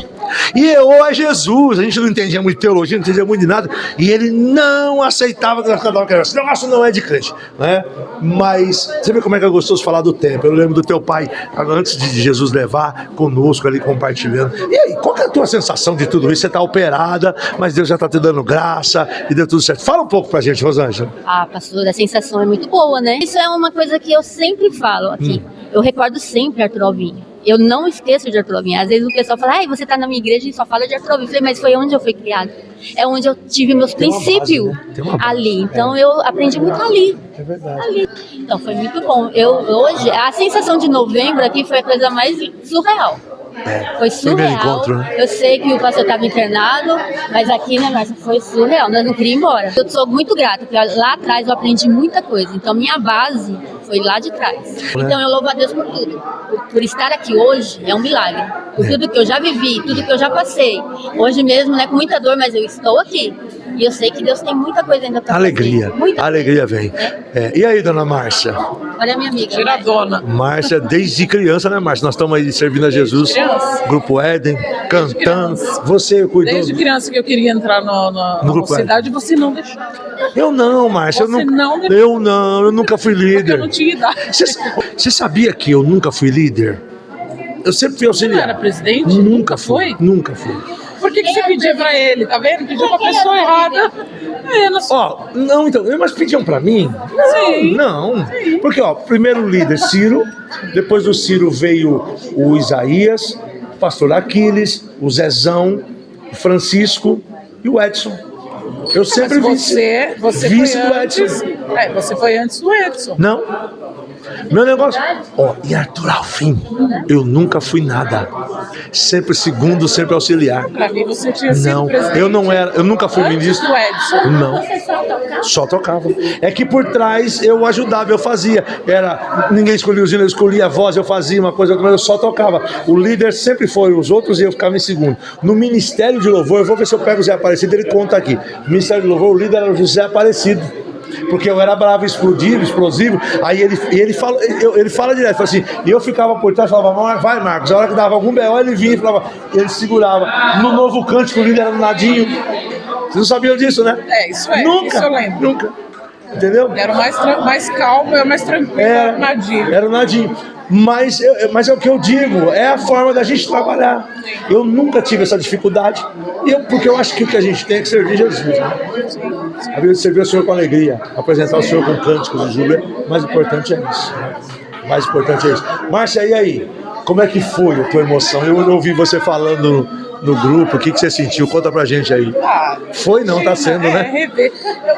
é Jesus. A gente não entendia muito de teologia, não entendia muito de nada. E ele não aceitava que nós cantávamos. Esse negócio não é de crente, né? Mas você vê como é que é gostoso falar do tempo. Eu lembro do teu pai, antes de Jesus levar conosco ali, compartilhando. E aí, qual que é a tua sensação de tudo isso? Você está operada, mas Deus já está te dando graça e deu tudo certo. Fala um pouco pra gente, Rosângela. Pastor, a sensação é muito boa, né? Isso é uma coisa que eu sempre falo aqui. Eu recordo sempre Arthur Alvim. Eu não esqueço de Arthur Alvim. Às vezes o pessoal fala, você tá na minha igreja e só fala de Arthur Alvim. Eu falei, mas foi onde eu fui criado. É onde eu tive meus princípios ali. Então eu aprendi muito ali. É verdade. Ali. Então foi muito bom. Hoje, a sensação de novembro aqui foi a coisa mais surreal. Foi surreal. Encontro, né? Eu sei que o pastor estava internado, mas aqui, né, Márcia, foi surreal. Nós não queríamos ir embora. Eu sou muito grata, porque lá atrás eu aprendi muita coisa. Então minha base foi lá de trás. Então eu louvo a Deus por tudo. Por estar aqui hoje é um milagre. Por tudo que eu já vivi, tudo que eu já passei. Hoje mesmo, né, com muita dor, mas eu estou aqui. E eu sei que Deus tem muita coisa ainda para fazer. Alegria vem. E aí, dona Márcia? Olha a minha amiga. Tiradona. Márcia, desde criança, né, Márcia? Nós estamos aí servindo a Jesus. Grupo Éden, cantando. Você cuidou. Desde criança que eu queria entrar na mocidade, você não deixou. Eu não, Márcia. Eu nunca fui líder. Eu não tinha idade. Você sabia que eu nunca fui líder? Eu sempre fui auxiliar. Você não era presidente? Nunca fui. Nunca fui. Por que você pedia pra ele? Tá vendo? Pediu pra pessoa errada. Mas pediam pra mim? Sim. Não. Porque, primeiro líder Ciro, depois do Ciro veio o Isaías, o pastor Aquiles, o Zezão, o Francisco e o Edson. Eu sempre você vice foi do Edson. Você foi antes do Edson. Não. Meu negócio. E Arthur Alvim, eu nunca fui nada. Sempre segundo, sempre auxiliar. Pra mim você tinha sido presidente. Eu nunca fui ministro. Do Edson. Não. Só tocava. É que por trás eu ajudava, eu fazia. Ninguém escolhia os hinos, eu escolhia a voz, eu fazia uma coisa, mas eu só tocava. O líder sempre foi os outros e eu ficava em segundo. No Ministério de Louvor, eu vou ver se eu pego o Zé Aparecido, ele conta aqui. No Ministério de Louvor, o líder era o José Aparecido. Porque eu era bravo, explosivo. Aí ele fala direto, fala assim, e eu ficava por trás e falava, vai Marcos. A hora que dava algum B.O. ele vinha e falava, ele segurava. No Novo Cântico, o líder era no Nadinho. Vocês não sabiam disso, né? Isso é. Nunca, isso eu lembro. Nunca. Entendeu? Era o mais calmo, era o mais tranquilo, era o Nadim. Era o Nadim. Mas é o que eu digo, é a forma da gente trabalhar. Eu nunca tive essa dificuldade, porque eu acho que o que a gente tem é que servir Jesus. Né? A vida de servir o Senhor com alegria, apresentar o Senhor com cânticos de júbilo, o mais importante é isso. Mais importante é isso. Márcia, e aí? Como é que foi a tua emoção? Eu ouvi você falando no grupo, o que você sentiu? Conta pra gente aí. Foi não, tá sendo, né? Rever.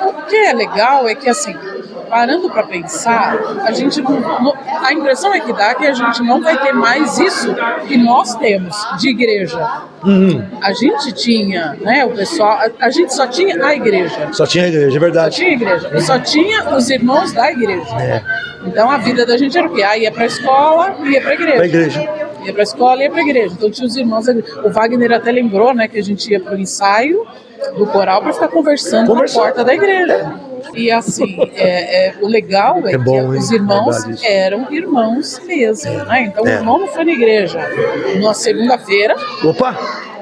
O que é legal é que, assim, parando para pensar, a impressão é que dá que a gente não vai ter mais isso que nós temos de igreja. A gente tinha, né, o pessoal, a gente só tinha a igreja. Só tinha a igreja, é verdade. Só tinha a igreja. E só tinha os irmãos da igreja. Então a vida da gente era o quê? Ia pra escola e ia pra igreja. Ia pra escola e ia pra igreja. Então tinha os irmãos da igreja. O Wagner até lembrou, né, que a gente ia pro ensaio do coral para ficar conversando na porta da igreja. E assim, o legal é que os irmãos eram irmãos mesmo, né? Então o irmão não foi na igreja na segunda-feira.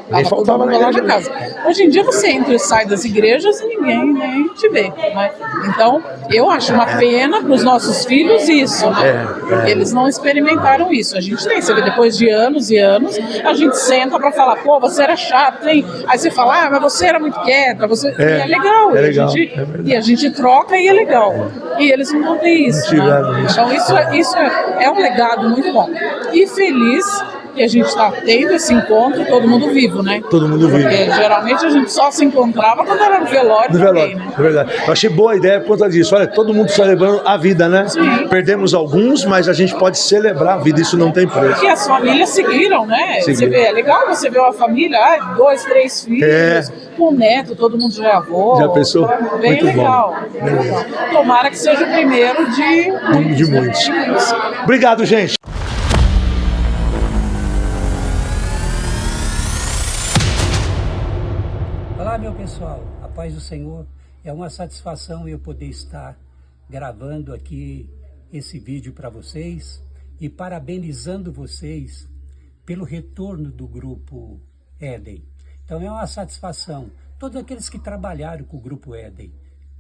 Nem faltava lá na casa. Hoje em dia você entra e sai das igrejas e ninguém nem te vê, né? Então eu acho uma pena para os nossos filhos isso, né? Eles não experimentaram isso. A gente tem, você vê, depois de anos e anos, a gente senta para falar, pô, você era chato, hein? Aí você fala, mas você era muito quieta, você... E é legal. E a gente troca e é legal. E eles não vão ter isso, né? Então isso é um legado muito bom. E feliz que a gente está tendo esse encontro, todo mundo vivo, né? Todo mundo vivo. Porque geralmente a gente só se encontrava quando era no velório. No velório, né? É verdade. Eu achei boa a ideia por conta disso. Olha, todo mundo celebrando a vida, né? Sim. Perdemos alguns, mas a gente pode celebrar a vida, isso não tem preço. Porque as famílias seguiram, né? Você vê, é legal você ver uma família, 2, 3 filhos, com neto, todo mundo já é avô. Já pensou? Bem Muito legal. bom. Bem legal. Tomara que seja o primeiro de muitos. Obrigado, gente. Olá, meu pessoal, a paz do Senhor. É uma satisfação eu poder estar gravando aqui esse vídeo para vocês e parabenizando vocês pelo retorno do Grupo Éden. Então é uma satisfação. Todos aqueles que trabalharam com o Grupo Éden,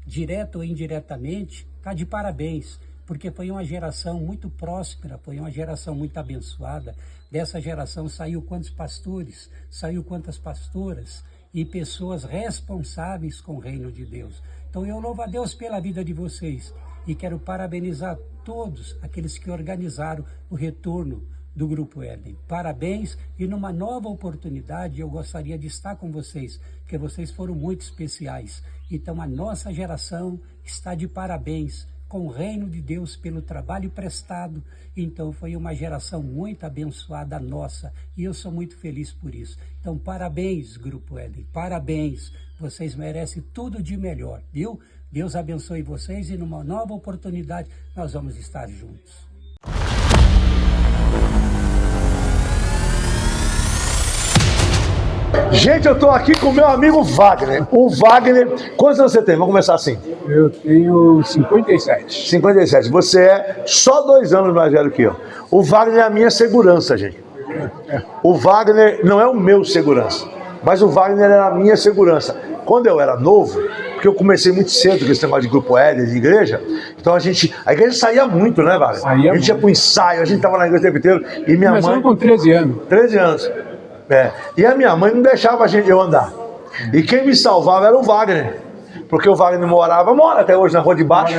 direto ou indiretamente, está de parabéns, porque foi uma geração muito próspera, foi uma geração muito abençoada. Dessa geração saiu quantos pastores, saiu quantas pastoras, e pessoas responsáveis com o reino de Deus. Então eu louvo a Deus pela vida de vocês e quero parabenizar todos aqueles que organizaram o retorno do Grupo Éden. Parabéns, e numa nova oportunidade eu gostaria de estar com vocês, porque vocês foram muito especiais. Então a nossa geração está de parabéns com o reino de Deus pelo trabalho prestado. Então foi uma geração muito abençoada nossa e eu sou muito feliz por isso. Então parabéns, Grupo Éden, parabéns, vocês merecem tudo de melhor, viu? Deus abençoe vocês e numa nova oportunidade nós vamos estar juntos. Gente, eu tô aqui com o meu amigo Wagner. O Wagner, quantos anos você tem? Vamos começar assim. Eu tenho 57. 57. Você é só 2 anos mais velho que eu. O Wagner é a minha segurança, gente. O Wagner não é o meu segurança, mas o Wagner era a minha segurança. Quando eu era novo, porque eu comecei muito cedo com esse negócio de Grupo Éden, de igreja, então a igreja saía muito, né, Wagner? A gente ia pro ensaio, a gente tava na igreja o tempo inteiro. E minha mãe... com 13 anos. 13 anos. E a minha mãe não deixava eu andar. E quem me salvava era o Wagner. Porque o Wagner mora até hoje na Rua de Baixo.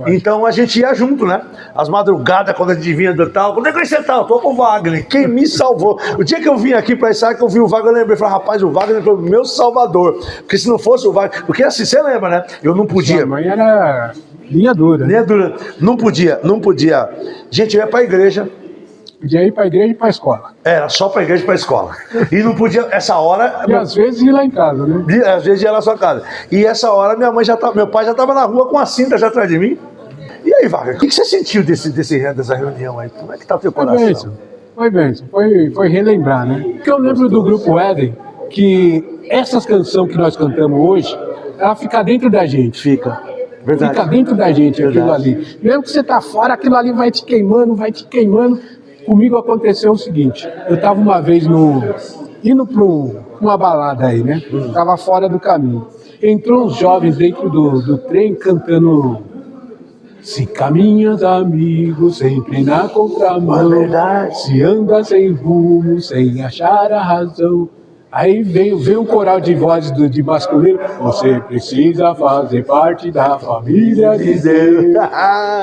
Então a gente ia junto, né? As madrugadas, quando a gente vinha do tal, quando é que você tá? Eu tô com o Wagner. Quem me salvou? O dia que eu vim aqui pra ensaiar, que eu vi o Wagner, eu lembrei, falei, rapaz, o Wagner foi o meu salvador. Porque se não fosse o Wagner... Porque assim, você lembra, né? Eu não podia... Sua mãe era linha dura. Linha dura. Não podia. Gente, eu ia pra igreja. Podia ir para a igreja e para a escola. Era só para a igreja e para a escola. E não podia, essa hora... E às vezes ir lá em casa, né? Às vezes ia na sua casa. E essa hora meu pai já estava na rua com a cinta já atrás de mim. E aí, Wagner, o que você sentiu dessa reunião aí? Como é que tá o teu coração? Foi bênção. Foi relembrar, né? Porque eu lembro do Grupo Éden, que essas canções que nós cantamos hoje, ela fica dentro da gente. Fica. Verdade. Fica dentro da gente, aquilo ali. Mesmo que você tá fora, aquilo ali vai te queimando. Comigo aconteceu o seguinte, eu estava uma vez indo para uma balada aí, né? Estava fora do caminho. entrou uns jovens dentro do trem cantando: se caminhas, amigo, sempre na contramão, se anda sem rumo, sem achar a razão. Aí veio um coral de vozes de masculino: você precisa fazer parte da família de Deus.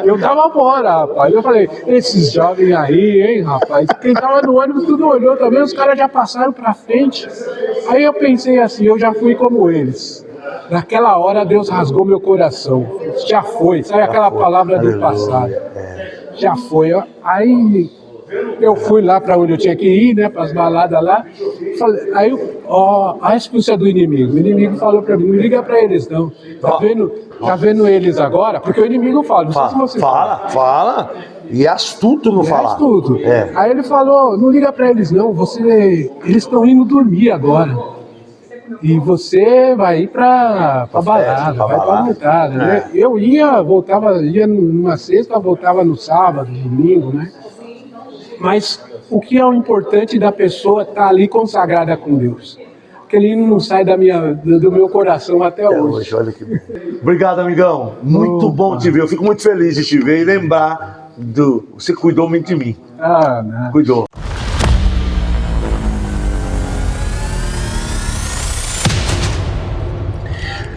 Eu tava fora, rapaz. Eu falei: esses jovens aí, hein, rapaz. Quem tava no ônibus tudo olhou também, os caras já passaram pra frente. Aí eu pensei assim: eu já fui como eles. Naquela hora Deus rasgou meu coração. Já foi, sabe aquela palavra do passado? Já foi. Aí eu fui lá para onde eu tinha que ir, né, para as baladas lá. Falei, aí, a astúcia do inimigo. O inimigo falou para mim: não liga para eles não. Tá vendo eles agora? Porque o inimigo fala. Não sei se você fala. E é astuto não falar. Astuto. Aí ele falou: não liga para eles não. Eles estão indo dormir agora. E você vai ir pra balada, vai pra montada, né? Eu ia numa sexta, voltava no sábado, domingo, né? Mas o que é o importante da pessoa estar ali consagrada com Deus? Aquele hino não sai do meu coração até hoje. Olha que bem. Obrigado, amigão. Muito bom te ver. Eu fico muito feliz de te ver e lembrar você cuidou muito de mim. Não. Cuidou.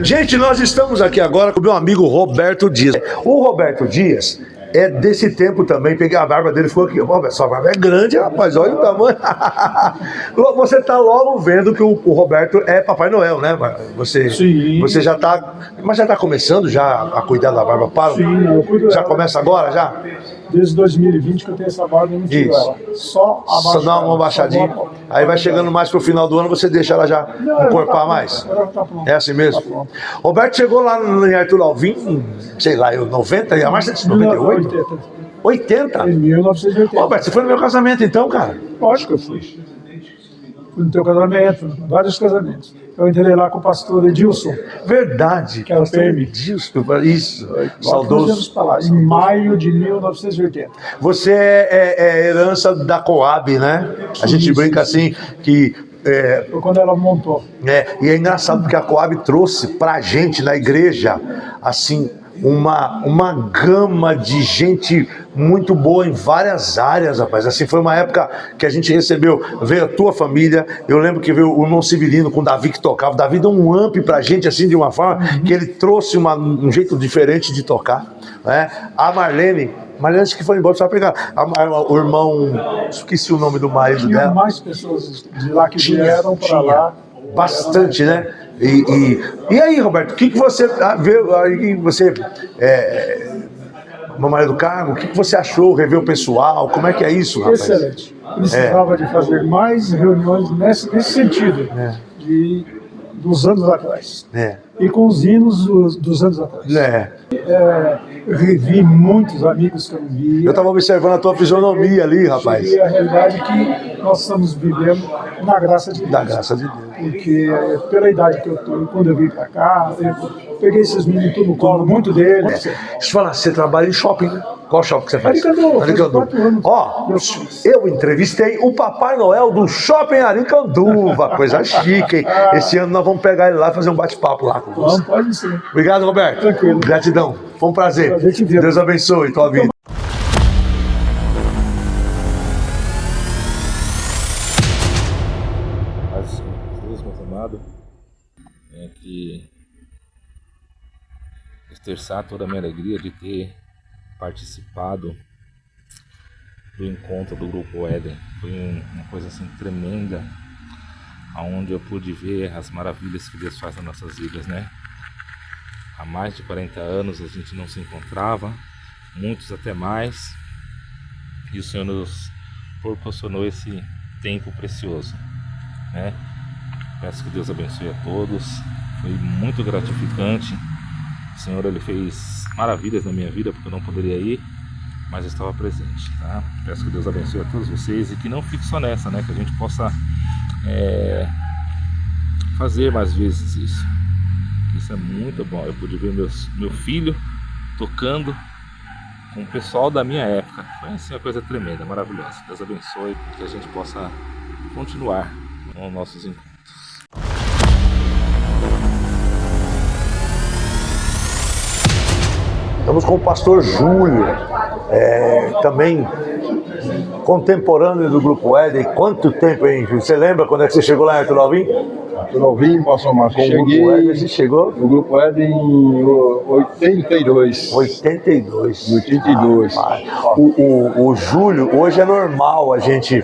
Gente, nós estamos aqui agora com o meu amigo Roberto Dias. O Roberto Dias é desse tempo também. Peguei a barba dele e ficou aqui. Sua barba é grande, rapaz. Olha o tamanho. Você tá logo vendo que o Roberto é Papai Noel, né? Você já tá... Mas já tá começando já a cuidar da barba para? Sim, eu cuido Já dela. começa agora, já? Desde 2020 que eu tenho essa barba e não tiro ela. Só Só dá uma baixadinha. Aí vai chegando mais pro final do ano, você deixa ela já encorpar mais. É assim mesmo? Roberto chegou lá em Arthur Alvim, sei lá, 90, e a Márcia disse 98? 80? Em 1980. Roberto, você foi no meu casamento então, cara? Lógico que eu fui. Fui no teu casamento, vários casamentos. Eu entrei lá com o pastor Edilson. Verdade. Que era o PM. Edilson, isso. Saudoso. Em maio de 1980. Você é herança da Coab, né? A gente brinca assim que... Foi quando ela montou. E é engraçado porque a Coab trouxe pra gente na igreja, assim, uma gama de gente muito boa em várias áreas, rapaz. Assim, foi uma época que a gente recebeu, veio a tua família, eu lembro que veio o Non Civilino com o Davi que tocava. O Davi deu um amp pra gente, assim, de uma forma que ele trouxe um jeito diferente de tocar, né? A Marlene acho que foi embora, só pegar. O irmão, esqueci o nome do marido Tinha dela. mais pessoas de lá que vieram para lá. Bastante, né? E aí, Roberto, o que você viu aí? Você, Maria do Carmo, o que você achou? Revê o pessoal? Como é que é isso, rapaz? Excelente. Precisava de fazer mais reuniões nesse sentido, dos anos atrás. E com os hinos dos anos atrás. Revi muitos amigos que eu vi. Eu estava observando a tua fisionomia ali, rapaz. E a realidade é que nós estamos vivendo na graça de Deus. Da graça de Deus. Porque pela idade que eu estou, quando eu vim para cá, eu peguei esses meninos tudo no colo, muito deles. Deixa eu falar, você trabalha em shopping, né? Qual shopping que você faz? Aricanduva. Ó, eu entrevistei o Papai Noel do Shopping Aricanduva, coisa chique, hein? Esse ano nós vamos pegar ele lá e fazer um bate-papo lá com você. Pode ser. Obrigado, Roberto. Tranquilo. Gratidão. Foi um prazer. Deus abençoe tua vida. Deus, meu amado, é que externar toda a minha alegria de ter participado do encontro do Grupo Éden. Foi uma coisa assim tremenda, onde eu pude ver as maravilhas que Deus faz nas nossas vidas, né? Há mais de 40 anos a gente não se encontrava, muitos até mais, e o Senhor nos proporcionou esse tempo precioso, né? Peço que Deus abençoe a todos. Foi muito gratificante. O Senhor, Ele fez maravilhas na minha vida, porque eu não poderia ir, mas eu estava presente, tá? Peço que Deus abençoe a todos vocês e que não fique só nessa, né? Que a gente possa fazer mais vezes isso. Isso é muito bom. Eu pude ver meu filho tocando com o pessoal da minha época. Foi assim uma coisa tremenda, maravilhosa. Deus abençoe, que a gente possa continuar com os nossos encontros. Estamos com o pastor Júlio, também contemporâneo do Grupo Éden. Quanto tempo, hein, Júlio? Você lembra quando é que você chegou lá em Arthur Alvim? Arthur Alvim, pastor Marcos. Cheguei, você chegou? No Grupo Éden em 82. 82. O Júlio, hoje é normal a gente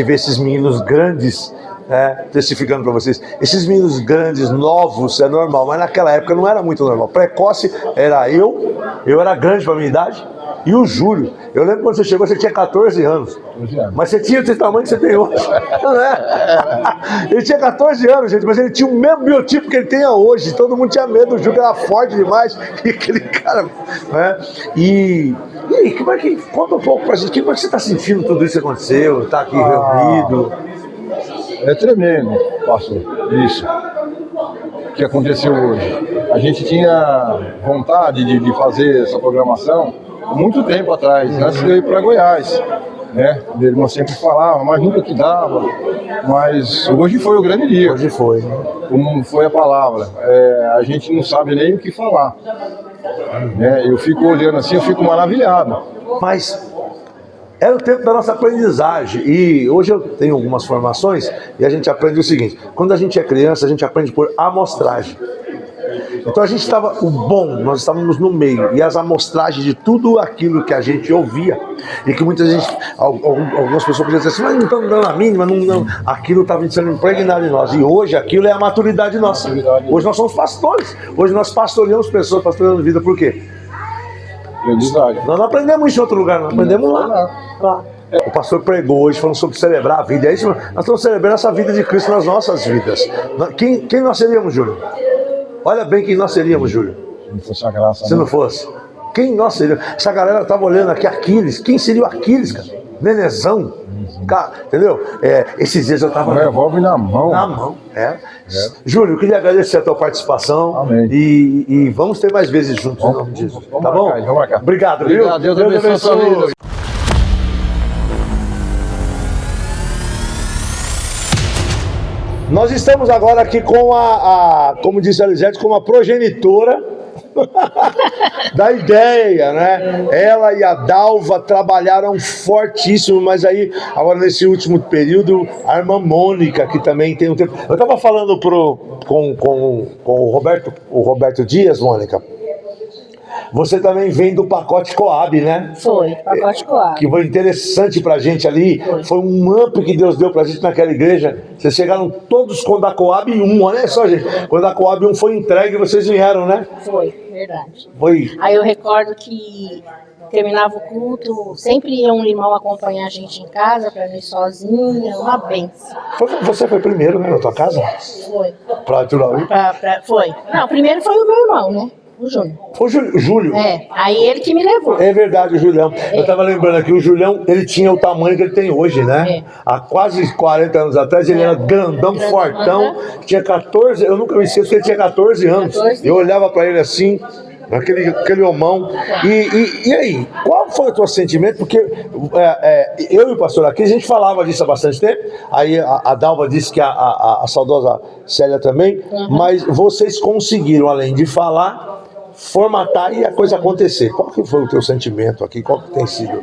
ver esses meninos grandes, testificando para vocês. Esses meninos grandes, novos, é normal, mas naquela época não era muito normal. Precoce era eu era grande para a minha idade, e o Júlio. Eu lembro quando você chegou, você tinha 14 anos. Mas você tinha esse tamanho que você tem hoje. Não é? Ele tinha 14 anos, gente, mas ele tinha o mesmo biotipo que ele tem hoje. Todo mundo tinha medo do Júlio, que era forte demais. E aquele cara. Né? E aí, como é que. Conta um pouco pra gente, como é que você está sentindo tudo isso que aconteceu? Tá aqui reunido? É tremendo, pastor, isso que aconteceu hoje. A gente tinha vontade de fazer essa programação há muito tempo atrás, antes de eu ir para Goiás, né? Minha irmã sempre falava, mas nunca que dava. Mas hoje foi o grande dia. Hoje foi. Como foi a palavra. A gente não sabe nem o que falar. Eu fico olhando assim, eu fico maravilhado. Mas era o tempo da nossa aprendizagem, e hoje eu tenho algumas formações e a gente aprende o seguinte: quando a gente é criança, a gente aprende por amostragem. Então a gente estava, nós estávamos no meio, e as amostragens de tudo aquilo que a gente ouvia, e que muita gente, algumas pessoas podiam dizer assim, mas não estamos dando a mínima, não, aquilo estava sendo impregnado em nós, e hoje aquilo é a maturidade nossa. Hoje nós somos pastores, hoje nós pastoreamos pessoas, pastoreando vida, por quê? Nós não aprendemos isso em outro lugar, nós aprendemos lá. O pastor pregou hoje falando sobre celebrar a vida. É isso, nós estamos celebrando essa vida de Cristo nas nossas vidas. Quem nós seríamos, Júlio? Olha bem quem nós seríamos, Júlio. Se não fosse a graça. Se não fosse. Quem nós seríamos? Essa galera estava olhando aqui, Aquiles. Quem seria o Aquiles, cara? Nenezão. Cara, entendeu? Esses dias eu estava... Revólver na mão. Na mão, Júlio, eu queria agradecer a tua participação. Amém. E vamos ter mais vezes juntos em nome disso. Tá bom? Vamos marcar. Obrigado, viu? Deus abençoe a sua vida. Nós estamos agora aqui com como disse a Elisete, com a progenitora da ideia, né? Ela e a Dalva trabalharam fortíssimo, mas aí, agora nesse último período, a irmã Mônica, que também tem um tempo... Eu estava falando com o Roberto Dias, Mônica, você também vem do pacote Coab, né? Foi, pacote Coab. Que foi interessante pra gente ali. Foi um up que Deus deu pra gente naquela igreja. Vocês chegaram todos quando a Coab 1, olha só, gente. Quando a Coab 1 foi entregue, vocês vieram, né? Foi, verdade. Foi. Aí eu recordo que terminava o culto, sempre ia um irmão acompanhar a gente em casa, pra mim sozinha, uma benção. Você foi primeiro, né, na tua casa? Foi. Pra Arthur Alvim? Foi. Não, primeiro foi o meu irmão, né? O Júlio. Foi o Júlio? Aí ele que me levou. É verdade, o Julião. Eu tava lembrando aqui, o Julião, ele tinha o tamanho que ele tem hoje, né? Há quase 40 anos atrás, ele era grandão, fortão, tinha 14, eu nunca me esqueço que ele tinha 14 anos. Eu olhava pra ele assim, aquele homão. E aí, qual foi o teu sentimento? Porque eu e o pastor aqui, a gente falava disso há bastante tempo. Aí a Dalva disse que a saudosa Célia também. Mas vocês conseguiram, além de falar, formatar e a coisa acontecer. Qual que foi o teu sentimento aqui? Qual que tem sido?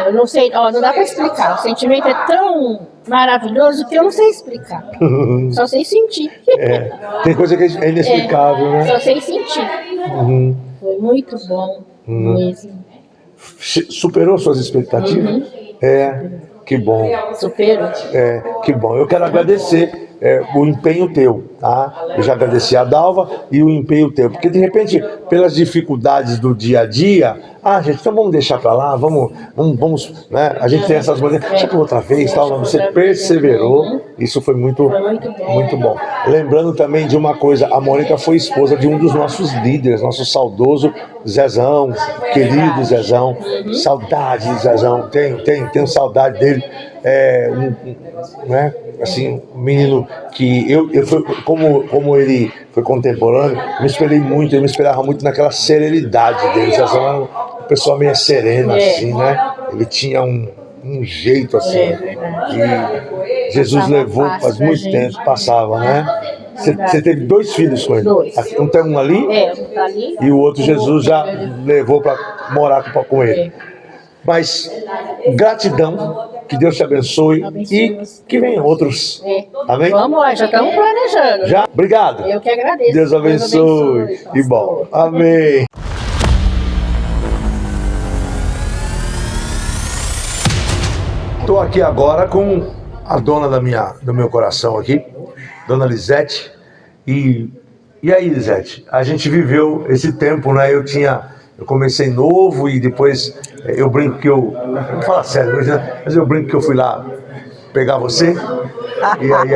Eu não sei, não dá pra explicar. O sentimento é tão maravilhoso que eu não sei explicar. Só sei sentir. Tem coisa que é inexplicável, né? Só sei sentir. Foi muito bom mesmo. Superou suas expectativas? Que bom. Superou. Que bom. Eu quero agradecer o empenho teu, tá? Eu já agradeci a Dalva e o empenho teu, porque de repente, pelas dificuldades do dia a dia, gente, então vamos deixar pra lá, vamos, né? A gente tem essas maneiras, deixa pra outra vez, tal, você perseverou, isso foi muito bom. Lembrando também de uma coisa, a Mônica foi esposa de um dos nossos líderes, nosso saudoso Zezão, querido Zezão, saudade de Zezão, tenho saudade dele. Né? Assim, um menino que eu como ele foi contemporâneo, me esperava muito naquela serenidade dele. Zezão era uma pessoa meio serena, assim, né? Ele tinha um jeito assim, que Jesus levou faz muito tempo, passava, né? Você teve 2 filhos com ele? 2. Um tem um ali? Um tá ali. E o outro Jesus já levou para morar com ele. Mas gratidão, que Deus te abençoe e que venham outros. Amém? Vamos lá, já estamos planejando. Já? Obrigado. Eu que agradeço. Deus abençoe. E bom. Amém. Estou aqui agora com a dona do meu coração aqui, Dona Lisete. E aí, Lisete, a gente viveu esse tempo, né? Eu comecei novo e depois eu brinco que não fala sério, mas eu brinco que eu fui lá pegar você. E aí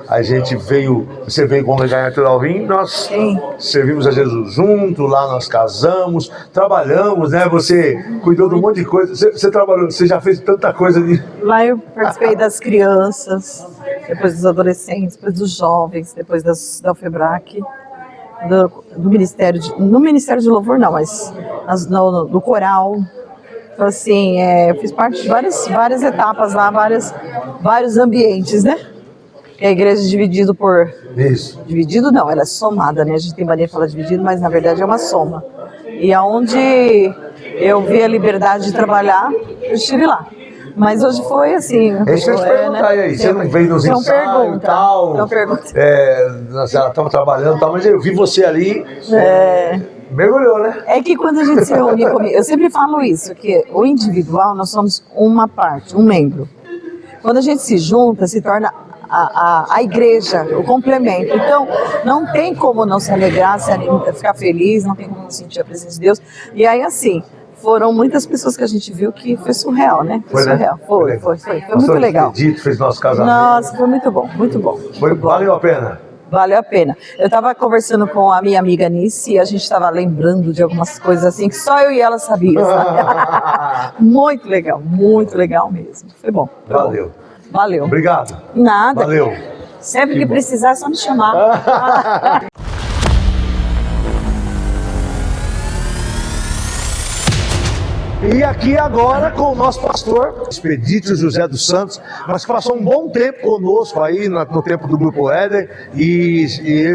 a gente veio, você veio congregar em Arthur Alvim, nós servimos a Jesus junto, lá nós casamos, trabalhamos, né? Você cuidou de um monte de coisa, você trabalhou, você já fez tanta coisa. Lá eu participei das crianças, depois dos adolescentes, depois dos jovens, depois da FEBRAC, do Ministério no Ministério de Louvor não, mas do coral. Então assim, eu fiz parte de várias etapas lá, vários ambientes, né? A igreja é dividida por... Isso. Dividido não, ela é somada, né? A gente tem mania de falar dividido, mas na verdade é uma soma. E aonde eu vi a liberdade de trabalhar, eu estive lá. Mas hoje foi assim... Deixa eu te perguntar aí, você não veio nos ensaios e tal? Não pergunta. Nós estamos trabalhando e tal, mas eu vi você ali... Mergulhou, né? É que quando a gente se reúne comigo, eu sempre falo isso, que o individual, nós somos uma parte, um membro. Quando a gente se junta, se torna a igreja, o complemento. Então, não tem como não se alegrar, ficar feliz, não tem como não sentir a presença de Deus. E aí, assim, foram muitas pessoas que a gente viu que foi surreal, né? Foi surreal, né? Foi muito legal. Acredito, fez nosso casamento. Nossa, foi muito bom, muito bom. Valeu a pena? Valeu a pena. Eu estava conversando com a minha amiga Nice e a gente estava lembrando de algumas coisas assim que só eu e ela sabíamos. Muito legal mesmo. Foi bom. Valeu. Valeu. Obrigado. Nada. Valeu. Sempre que precisar, é só me chamar. E aqui agora com o nosso pastor, Expedito José dos Santos, mas que passou um bom tempo conosco aí no tempo do Grupo Éden e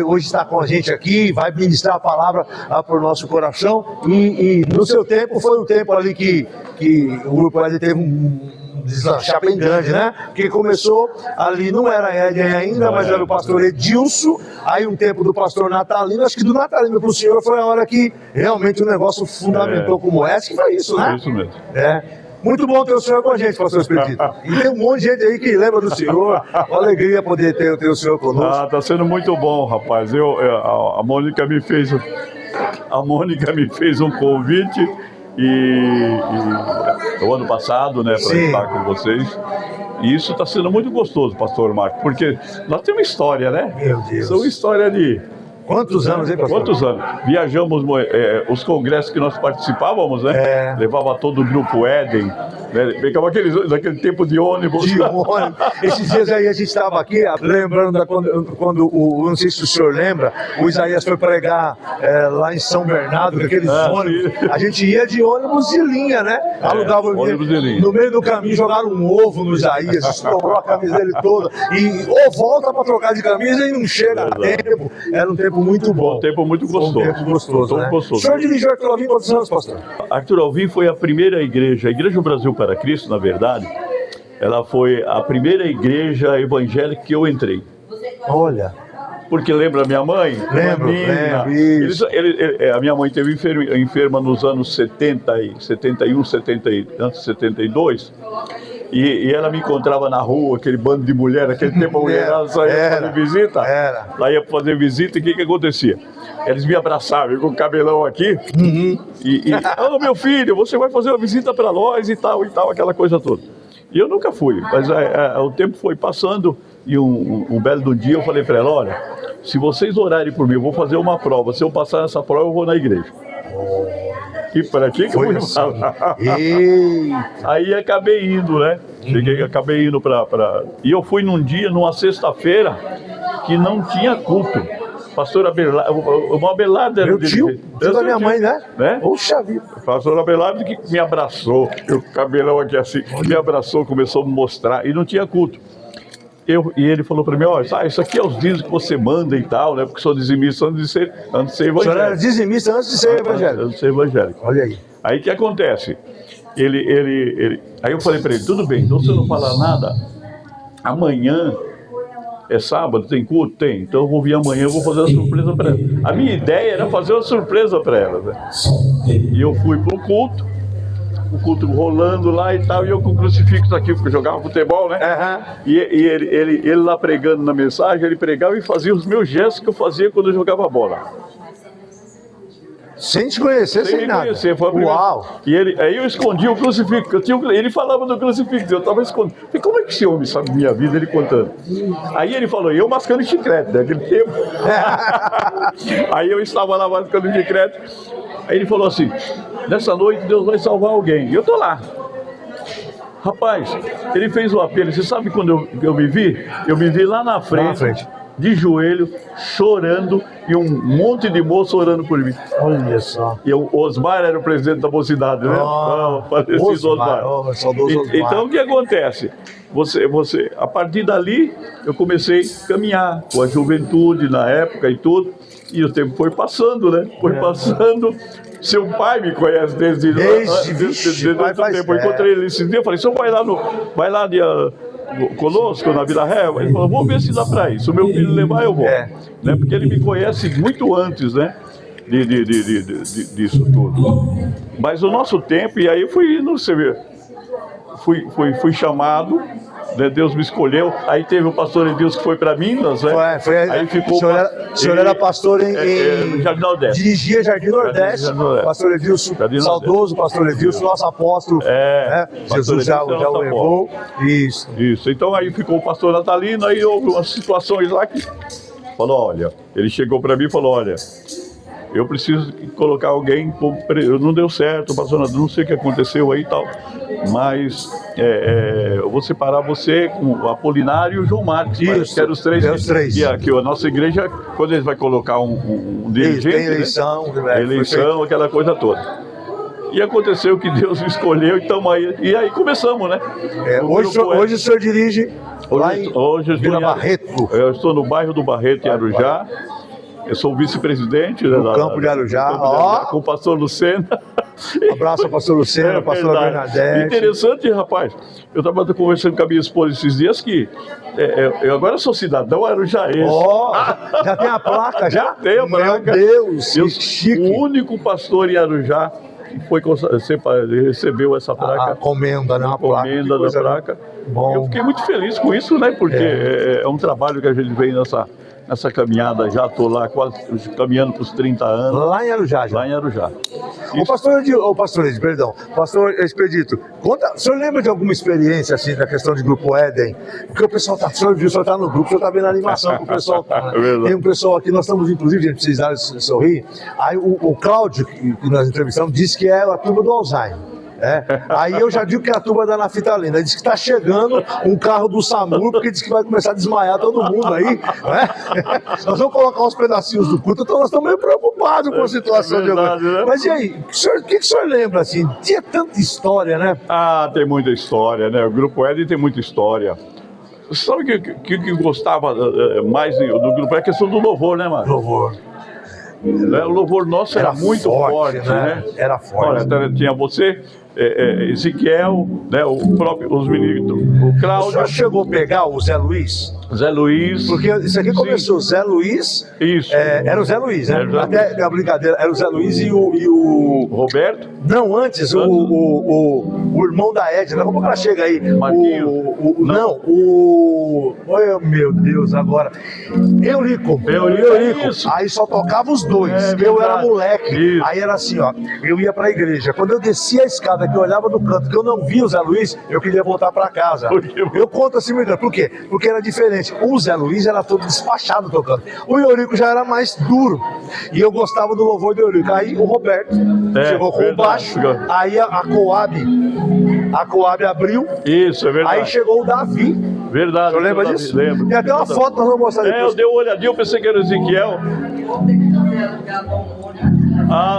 hoje está com a gente aqui, vai ministrar a palavra para o nosso coração e no seu tempo foi um tempo ali que o Grupo Éden teve um deslanchar bem grande, né? Porque começou ali, não era Éden ainda, mas era o pastor Edilson, aí um tempo do pastor Natalino, acho que do Natalino para o senhor foi a hora que realmente o negócio fundamentou como essa, que foi isso, né? É isso mesmo. Muito bom ter o senhor com a gente, pastor Expedito. E tem um monte de gente aí que lembra do senhor, uma alegria poder ter o senhor conosco. Tá sendo muito bom, rapaz. A Mônica me fez um convite e o ano passado, né, para estar com vocês. E isso está sendo muito gostoso, pastor Marco, porque nós temos história, né? Meu Deus. São história de... Quantos anos, hein, pastor? Quantos anos? Viajamos, os congressos que nós participávamos, né? Levava todo o Grupo Éden, né? Pegava naquele tempo de ônibus. Esses dias aí a gente estava aqui, lembrando quando não sei se o senhor lembra, o Isaías foi pregar lá em São Bernardo, com aqueles ônibus. A gente ia de ônibus de linha, né? Alugava ônibus de linha. No meio do caminho jogaram um ovo no Isaías, estourou a camisa dele toda. Ou volta para trocar de camisa e não chega a tempo. Era um tempo muito bom. Um tempo muito gostoso. Um tempo gostoso, né? Gostoso. O senhor dirigiu Arthur Alvim quantos anos, pastor? Arthur Alvim foi a primeira igreja, a Igreja Brasil para Cristo, na verdade, ela foi a primeira igreja evangélica que eu entrei. Olha. Porque lembra a minha mãe? Lembro. A minha mãe teve enferma nos anos 71, 72. E ela me encontrava na rua, aquele bando de mulher, aquele tempo a mulherada saía para fazer visita. Lá ia fazer visita e o que acontecia? Eles me abraçavam com o cabelão aqui. Oh, meu filho, você vai fazer uma visita para nós e tal, aquela coisa toda. E eu nunca fui, mas o tempo foi passando e um belo dia eu falei para ela, olha, se vocês orarem por mim, eu vou fazer uma prova. Se eu passar nessa prova, eu vou na igreja. E para que eu fui falar? Aí acabei indo, né? Acabei indo para... E eu fui num dia, numa sexta-feira, que não tinha culto. Pastor Abelardo, o Abelardo... Meu tio da minha mãe, né? Poxa vida. Pastor Abelardo que me abraçou, o cabelão aqui assim, me abraçou, começou a me mostrar, e não tinha culto. E ele falou para mim, olha, isso aqui é os dízimos que você manda e tal, né? Porque sou dizimista antes de ser evangélico. O senhor era dizimista antes de ser evangélico? Antes de ser evangélico. Olha aí. Aí o que acontece? Aí eu falei para ele, tudo bem, então você não fala nada, amanhã é sábado, tem culto? Tem. Então eu vou vir amanhã, eu vou fazer uma surpresa para ela. A minha ideia era fazer uma surpresa para ela, né? E eu fui pro culto, o culto rolando lá e tal, e eu com o crucifixo aqui, porque eu jogava futebol, né? E ele lá pregando na mensagem, ele pregava e fazia os meus gestos que eu fazia quando eu jogava bola. Sem te conhecer, sem nada. Conhecer, foi a primeira... Uau! E aí eu escondi o crucifixo, ele falava do crucifixo, eu estava escondido. Falei, como é que esse homem sabe minha vida, ele contando? Aí ele falou, eu mascando chiclete, naquele tempo. Aí eu estava lá mascando chiclete, aí ele falou assim, nessa noite Deus vai salvar alguém. E eu tô lá. Rapaz, ele fez o apelo, você sabe quando eu me vi? Eu me vi lá na frente. De joelho, chorando, e um monte de moço orando por mim. Olha só. E o Osmar era o presidente da mocidade, né? Falecido Osmar. Então o que acontece? Você, a partir dali, eu comecei a caminhar com a juventude na época e tudo, e o tempo foi passando, né? Foi passando. Seu pai me conhece desde o tempo. Eu encontrei ele esse dia, eu falei, senhor vai lá conosco na Vila Ré? Ele falou, vamos ver se dá para isso. Se o meu filho levar, eu vou. Né? Porque ele me conhece muito antes, né? Disso tudo. Mas o nosso tempo, e aí fui chamado, né? Deus me escolheu. Aí teve o pastor Edilson que foi para Minas, né? Aí ficou. O senhor era pastor em Jardim Nordeste. Dirigia Jardim Nordeste. Pastor Edilson, saudoso pastor Edilson, nosso apóstolo. Né? Jesus já o levou. Isso. Então aí ficou o pastor Natalino, aí houve umas situações lá que falou, olha, ele chegou para mim e falou, olha, eu preciso colocar alguém, não deu certo, pastor, não sei o que aconteceu aí e tal, mas eu vou separar você com o Apolinário e o João Marques, que eram os três. E aqui a nossa igreja, quando eles vai colocar um dirigente, tem eleição, né? Eleição, aquela coisa toda. E aconteceu que Deus me escolheu, então e aí começamos, né? Hoje o senhor dirige lá em Vila Barreto. Eu estou no bairro do Barreto, em Arujá. Eu sou o vice-presidente do Campo de Arujá, com o pastor Lucena. Abraço ao pastor Lucena, pastor Bernadette. Interessante, rapaz. Eu estava conversando com a minha esposa esses dias que eu agora sou cidadão arujaense. Já tem a placa, já? Tem a placa. Meu Deus, que chique. O único pastor em Arujá que recebeu essa placa. A comenda, né? A comenda da placa. Bom. Eu fiquei muito feliz com isso, né? Porque é um trabalho que a gente vem nessa caminhada, já estou lá quase caminhando para os 30 anos. Lá em Arujá, já? Lá em Arujá. Pastor Expedito, o senhor lembra de alguma experiência assim da questão de Grupo Éden? Porque o pessoal o senhor está no grupo, o senhor está vendo a animação que o pessoal está. Né? Tem um pessoal aqui, nós estamos inclusive, gente, precisar sorrir. Aí o Cláudio, que nós entrevistamos, disse que é a turma do Alzheimer. Aí eu já digo que é a turma da naftalina. Ele disse que está chegando um carro do SAMU, porque disse que vai começar a desmaiar todo mundo aí. Nós vamos colocar uns pedacinhos do culto, então nós estamos meio preocupados com a situação de agora. Né? Mas e aí, o que o senhor lembra assim? Tinha tanta história, né? Tem muita história, né? O Grupo Éden tem muita história. Sabe o que gostava mais do Grupo Éden? A questão do louvor, né, mano? Louvor. O louvor nosso era muito forte, né? Era forte. Olha, tinha você, Ezequiel, né? Os meninos, o Cláudio. O senhor chegou a pegar o Zé Luiz? Zé Luiz. Porque isso aqui começou, Zé Luiz. Isso. Era o Zé Luiz, né? Até a brincadeira, era o Zé Luiz e o Roberto? Não, antes, o irmão da Edna. Como ela chega aí? Marquinho? Oh, meu Deus, agora. Eurico. Aí só tocava os dois. Eu era moleque. Isso. Aí era assim, ó. Eu ia pra igreja. Quando eu descia a escada, que eu olhava no canto, que eu não via o Zé Luiz, eu queria voltar pra casa. Eu conto assim, por quê? Porque era diferente. O Zé Luiz era todo despachado tocando. O Eurico já era mais duro. E eu gostava do louvor do Eurico. Aí o Roberto chegou com o baixo. Aí a Coab abriu. Isso, é verdade. Aí chegou o Davi. Verdade. Você lembra disso? Lembro. Tem até uma foto, nós vamos mostrar depois. Eu dei uma olhadinha, eu pensei que era o Ezequiel.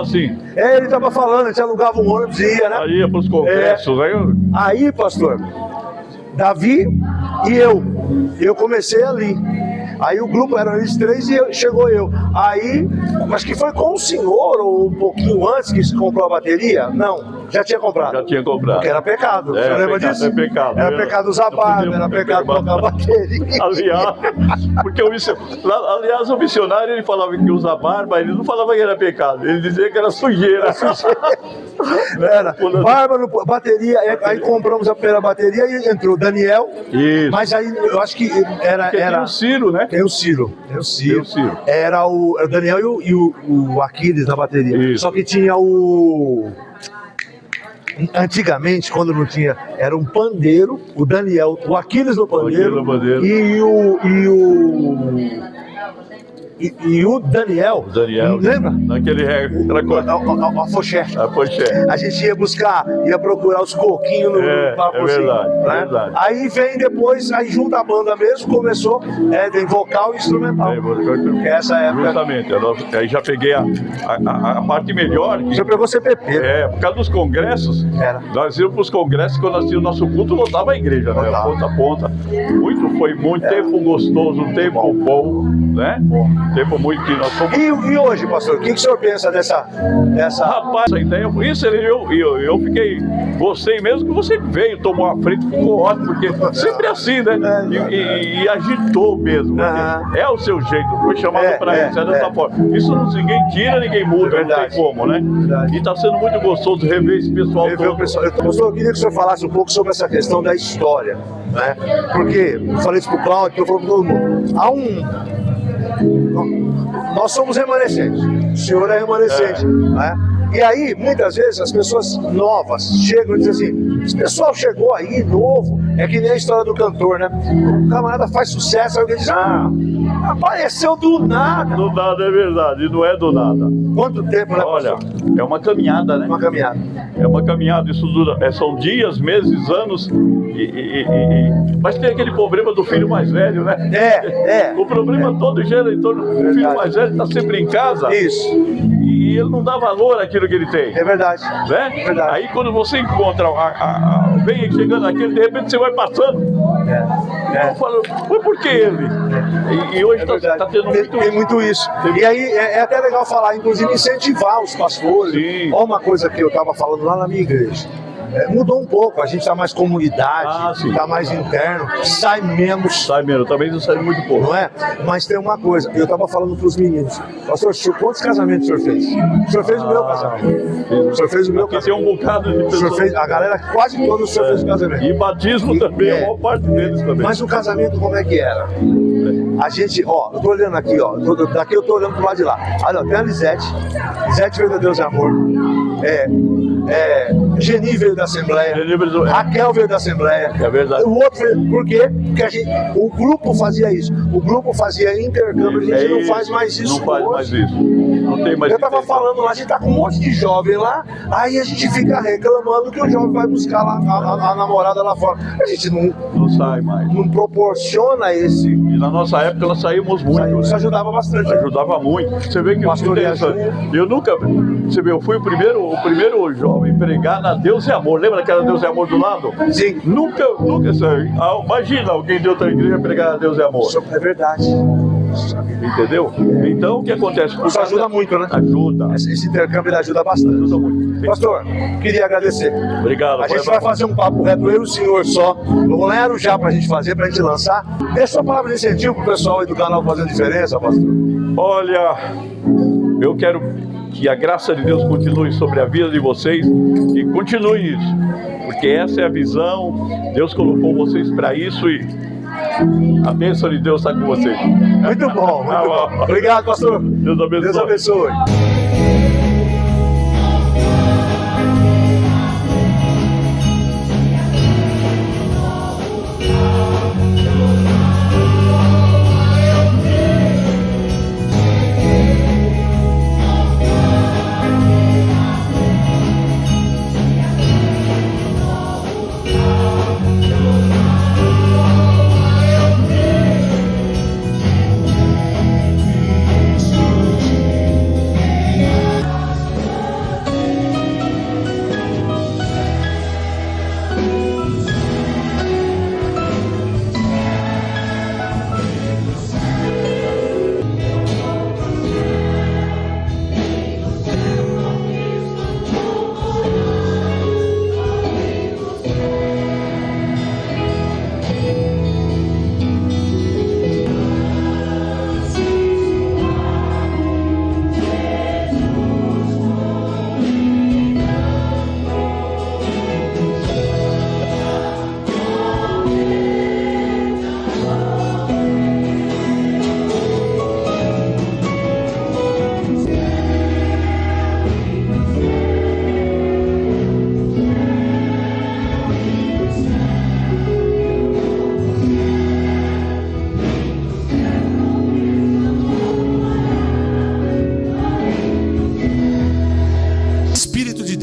Sim. Ele estava falando, a gente alugava um ônibus e ia, né? Aí ia para os congressos. Aí, pastor, Davi, e eu comecei ali. Aí o grupo eram eles 3 e chegou eu. Aí, acho que foi com o senhor, ou um pouquinho antes que se comprou a bateria? Não, já tinha comprado. Já tinha comprado. Porque era pecado, você lembra disso? É pecado. Era pecado usar barba, era pecado colocar bateria. Aliás, porque aliás, o missionário ele falava que usar barba, ele não falava que era pecado, ele dizia que era sujeira. Era barba, bateria, aí compramos a primeira bateria e entrou o Daniel. Isso. Mas aí eu acho que era tem o Ciro, né? Tem o Ciro. Era o Daniel e o Aquiles na bateria. Isso. Só que tinha o... Antigamente, quando não tinha, era um pandeiro, o Daniel, o Aquiles no pandeiro, e o Daniel, lembra? Naquele a fochete. A gente ia procurar os coquinhos no papozinho. É verdade. Aí vem depois, aí junta a banda mesmo, começou tem vocal e instrumental. Essa época. Justamente, aí já peguei a parte melhor. Já pegou CPP. Por causa dos congressos, nós íamos para os congressos, quando nós tínhamos o nosso culto, lotava a igreja, né? Ponta a ponta. Foi muito tempo gostoso, um tempo bom, né? Tempo muito que nós fomos... E hoje, pastor, o que o senhor pensa dessa... Rapaz, a ideia foi isso, eu fiquei... Gostei mesmo que você veio, tomou a frente, ficou ótimo, porque sempre assim, né? E agitou mesmo. É o seu jeito, foi chamado para isso, dessa forma. Isso ninguém tira, ninguém muda, não tem como, né? E está sendo muito gostoso rever esse pessoal todo. Pastor, eu queria que o senhor falasse um pouco sobre essa questão da história, né? Porque, eu falei isso pro Cláudio, eu falei para todo mundo, nós somos remanescentes, o senhor é remanescente, né? E aí, muitas vezes, as pessoas novas chegam e dizem assim, esse pessoal chegou aí, novo, é que nem a história do cantor, né? O camarada faz sucesso, aí alguém diz, apareceu do nada. Do nada, é verdade, não é do nada. Quanto tempo, né? Olha, é uma caminhada, né? Uma caminhada. É uma caminhada, isso dura, são dias, meses, anos, mas tem aquele problema do filho mais velho, né? O problema todo gira em torno do filho mais velho, está sempre em casa. Isso. E ele não dá valor àquilo que ele tem. É verdade. Né? É verdade. Aí quando você encontra, vem chegando aquele, de repente você vai passando. Eu falo, mas por que ele? E hoje está tendo tem muito isso. E aí é até legal falar, inclusive incentivar os pastores. Olha uma coisa que eu estava falando lá na minha igreja. Mudou um pouco, a gente está mais comunidade, está mais interno, sai menos. Sai menos, também não sai muito pouco. Não é? Mas tem uma coisa, eu estava falando para os meninos, pastor, quantos casamentos o senhor fez? O senhor fez o meu casamento. O senhor fez o meu casamento. Tem um bocado de pessoas. A galera, quase todos o senhor fez o casamento. E batismo também, a maior parte deles também. Mas o casamento como é que era? A gente, eu tô olhando aqui, daqui eu tô olhando pro lado de lá. Olha, tem a Lisete veio da Deus e Amor. Geni veio da Assembleia, Raquel veio da Assembleia. É verdade. O outro veio, por quê? Porque o grupo fazia isso. O grupo fazia intercâmbio, a gente não faz mais isso. Não faz mais isso. Não tem mais. Eu tava falando lá, a gente tá com um monte de jovem lá, aí a gente fica reclamando que o jovem vai buscar lá a namorada lá fora. A gente não sai mais. Não proporciona esse. E na nossa época nós saímos muito. Isso ajudava bastante. Ajudava muito. Você vê que eu nunca. Você vê, eu fui o primeiro jovem pregar na Deus e Amor. Lembra daquela Deus e Amor do lado? Sim. Nunca imagina alguém de outra igreja pregar na Deus e Amor. É verdade. Entendeu? Então o que acontece? Isso ajuda muito, né? Ajuda. Esse intercâmbio ajuda bastante. Ajuda muito. Pastor, queria agradecer. Obrigado. A gente vai fazer um papo reto, eu e o senhor só. Vamos lá em Arujá pra gente fazer, pra gente lançar. Deixa uma palavra de incentivo pro pessoal aí do canal Fazendo Diferença, pastor. Olha, eu quero que a graça de Deus continue sobre a vida de vocês e continue isso, porque essa é a visão, Deus colocou vocês para isso e a bênção de Deus está com vocês. Muito bom, muito bom. Obrigado, pastor. Deus abençoe. Deus abençoe.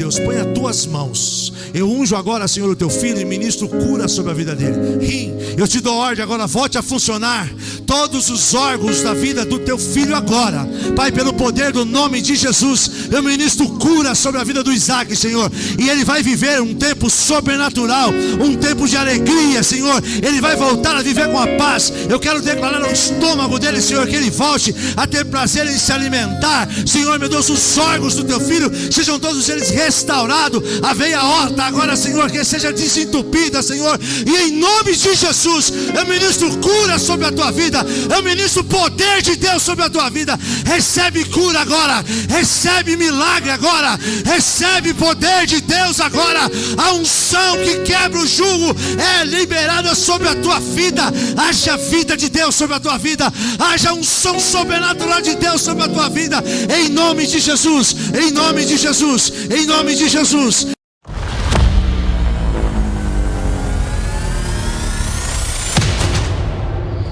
Deus, põe as tuas mãos. Eu unjo agora, Senhor, o teu filho e ministro cura sobre a vida dele. Rim, eu te dou ordem agora, volte a funcionar todos os órgãos da vida do teu filho agora. Pai, pelo poder do nome de Jesus, eu ministro cura sobre a vida do Isaac, Senhor. E ele vai viver um tempo sobrenatural, um tempo de alegria, Senhor. Ele vai voltar a viver com a paz. Eu quero declarar ao estômago dele, Senhor, que ele volte a ter prazer em se alimentar. Senhor, meu Deus, os órgãos do teu filho sejam todos eles restaurados. A veia horta agora, Senhor, que seja desentupida, Senhor. E em nome de Jesus, eu ministro cura sobre a tua vida. Eu ministro poder de Deus sobre a tua vida. Recebe cura agora. Recebe milagre agora. Recebe poder de Deus agora. A unção que quebra o jugo é liberada sobre a tua vida. Haja vida de Deus sobre a tua vida. Haja unção sobrenatural de Deus sobre a tua vida. Em nome de Jesus. Em nome de Jesus. Em nome de Jesus.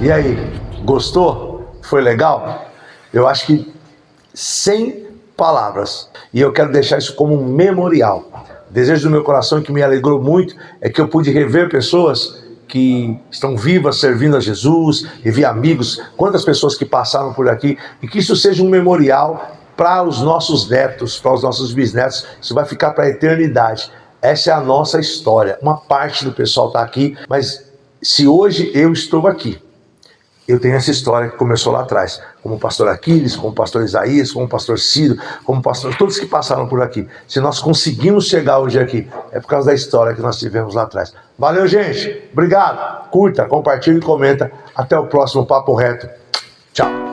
E aí, gostou? Foi legal? Eu acho que sem palavras. E eu quero deixar isso como um memorial. O desejo do meu coração, que me alegrou muito, é que eu pude rever pessoas que estão vivas servindo a Jesus, revi amigos, quantas pessoas que passaram por aqui, e que isso seja um memorial para os nossos netos, para os nossos bisnetos. Isso vai ficar para a eternidade. Essa é a nossa história. Uma parte do pessoal está aqui, mas se hoje eu estou aqui, eu tenho essa história que começou lá atrás, como o pastor Aquiles, como o pastor Isaías, como o pastor Ciro, como o pastor, todos que passaram por aqui. Se nós conseguimos chegar hoje aqui, é por causa da história que nós tivemos lá atrás. Valeu, gente. Obrigado. Curta, compartilha e comenta. Até o próximo Papo Reto. Tchau.